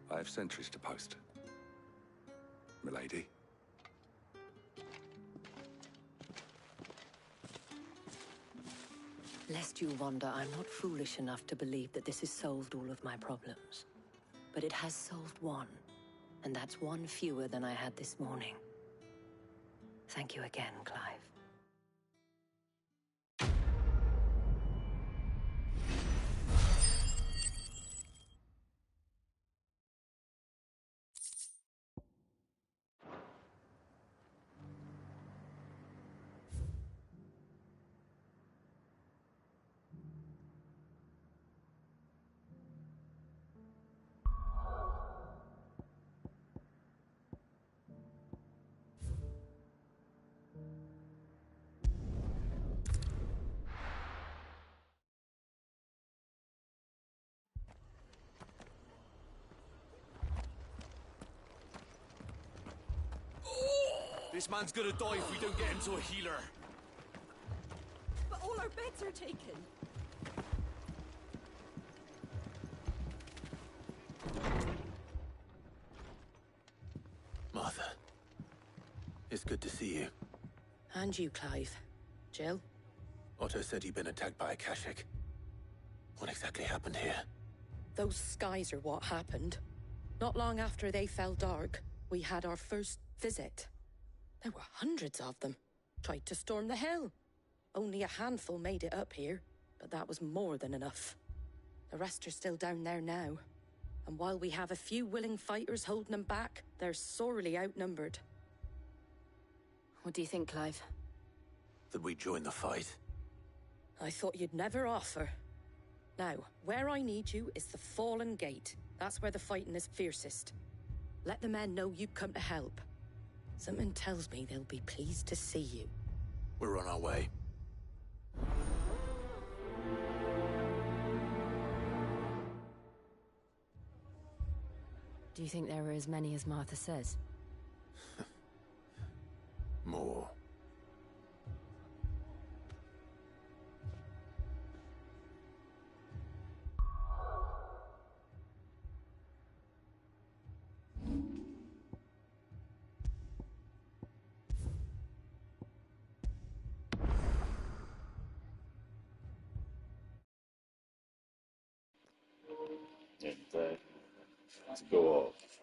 I have sentries to post. Milady. Lest you wonder, I'm not foolish enough to believe that this has solved all of my problems. But it has solved one, and that's one fewer than I had this morning. Thank you again, Clive. This man's gonna die if we don't get him to a healer. But all our beds are taken. Martha, it's good to see you. And you, Clive. Jill? Otto said you'd been attacked by a Kashik. What exactly happened here? Those skies are what happened. Not long after they fell dark, we had our first visit. There were hundreds of them. Tried to storm the hill. Only a handful made it up here, but that was more than enough. The rest are still down there now. And while we have a few willing fighters holding them back, they're sorely outnumbered. What do you think, Clive? That we join the fight? I thought you'd never offer. Now, where I need you is the Fallen Gate. That's where the fighting is fiercest. Let the men know you've come to help. Something tells me they'll be pleased to see you. We're on our way. Do you think there are as many as Martha says? More. And let's go off.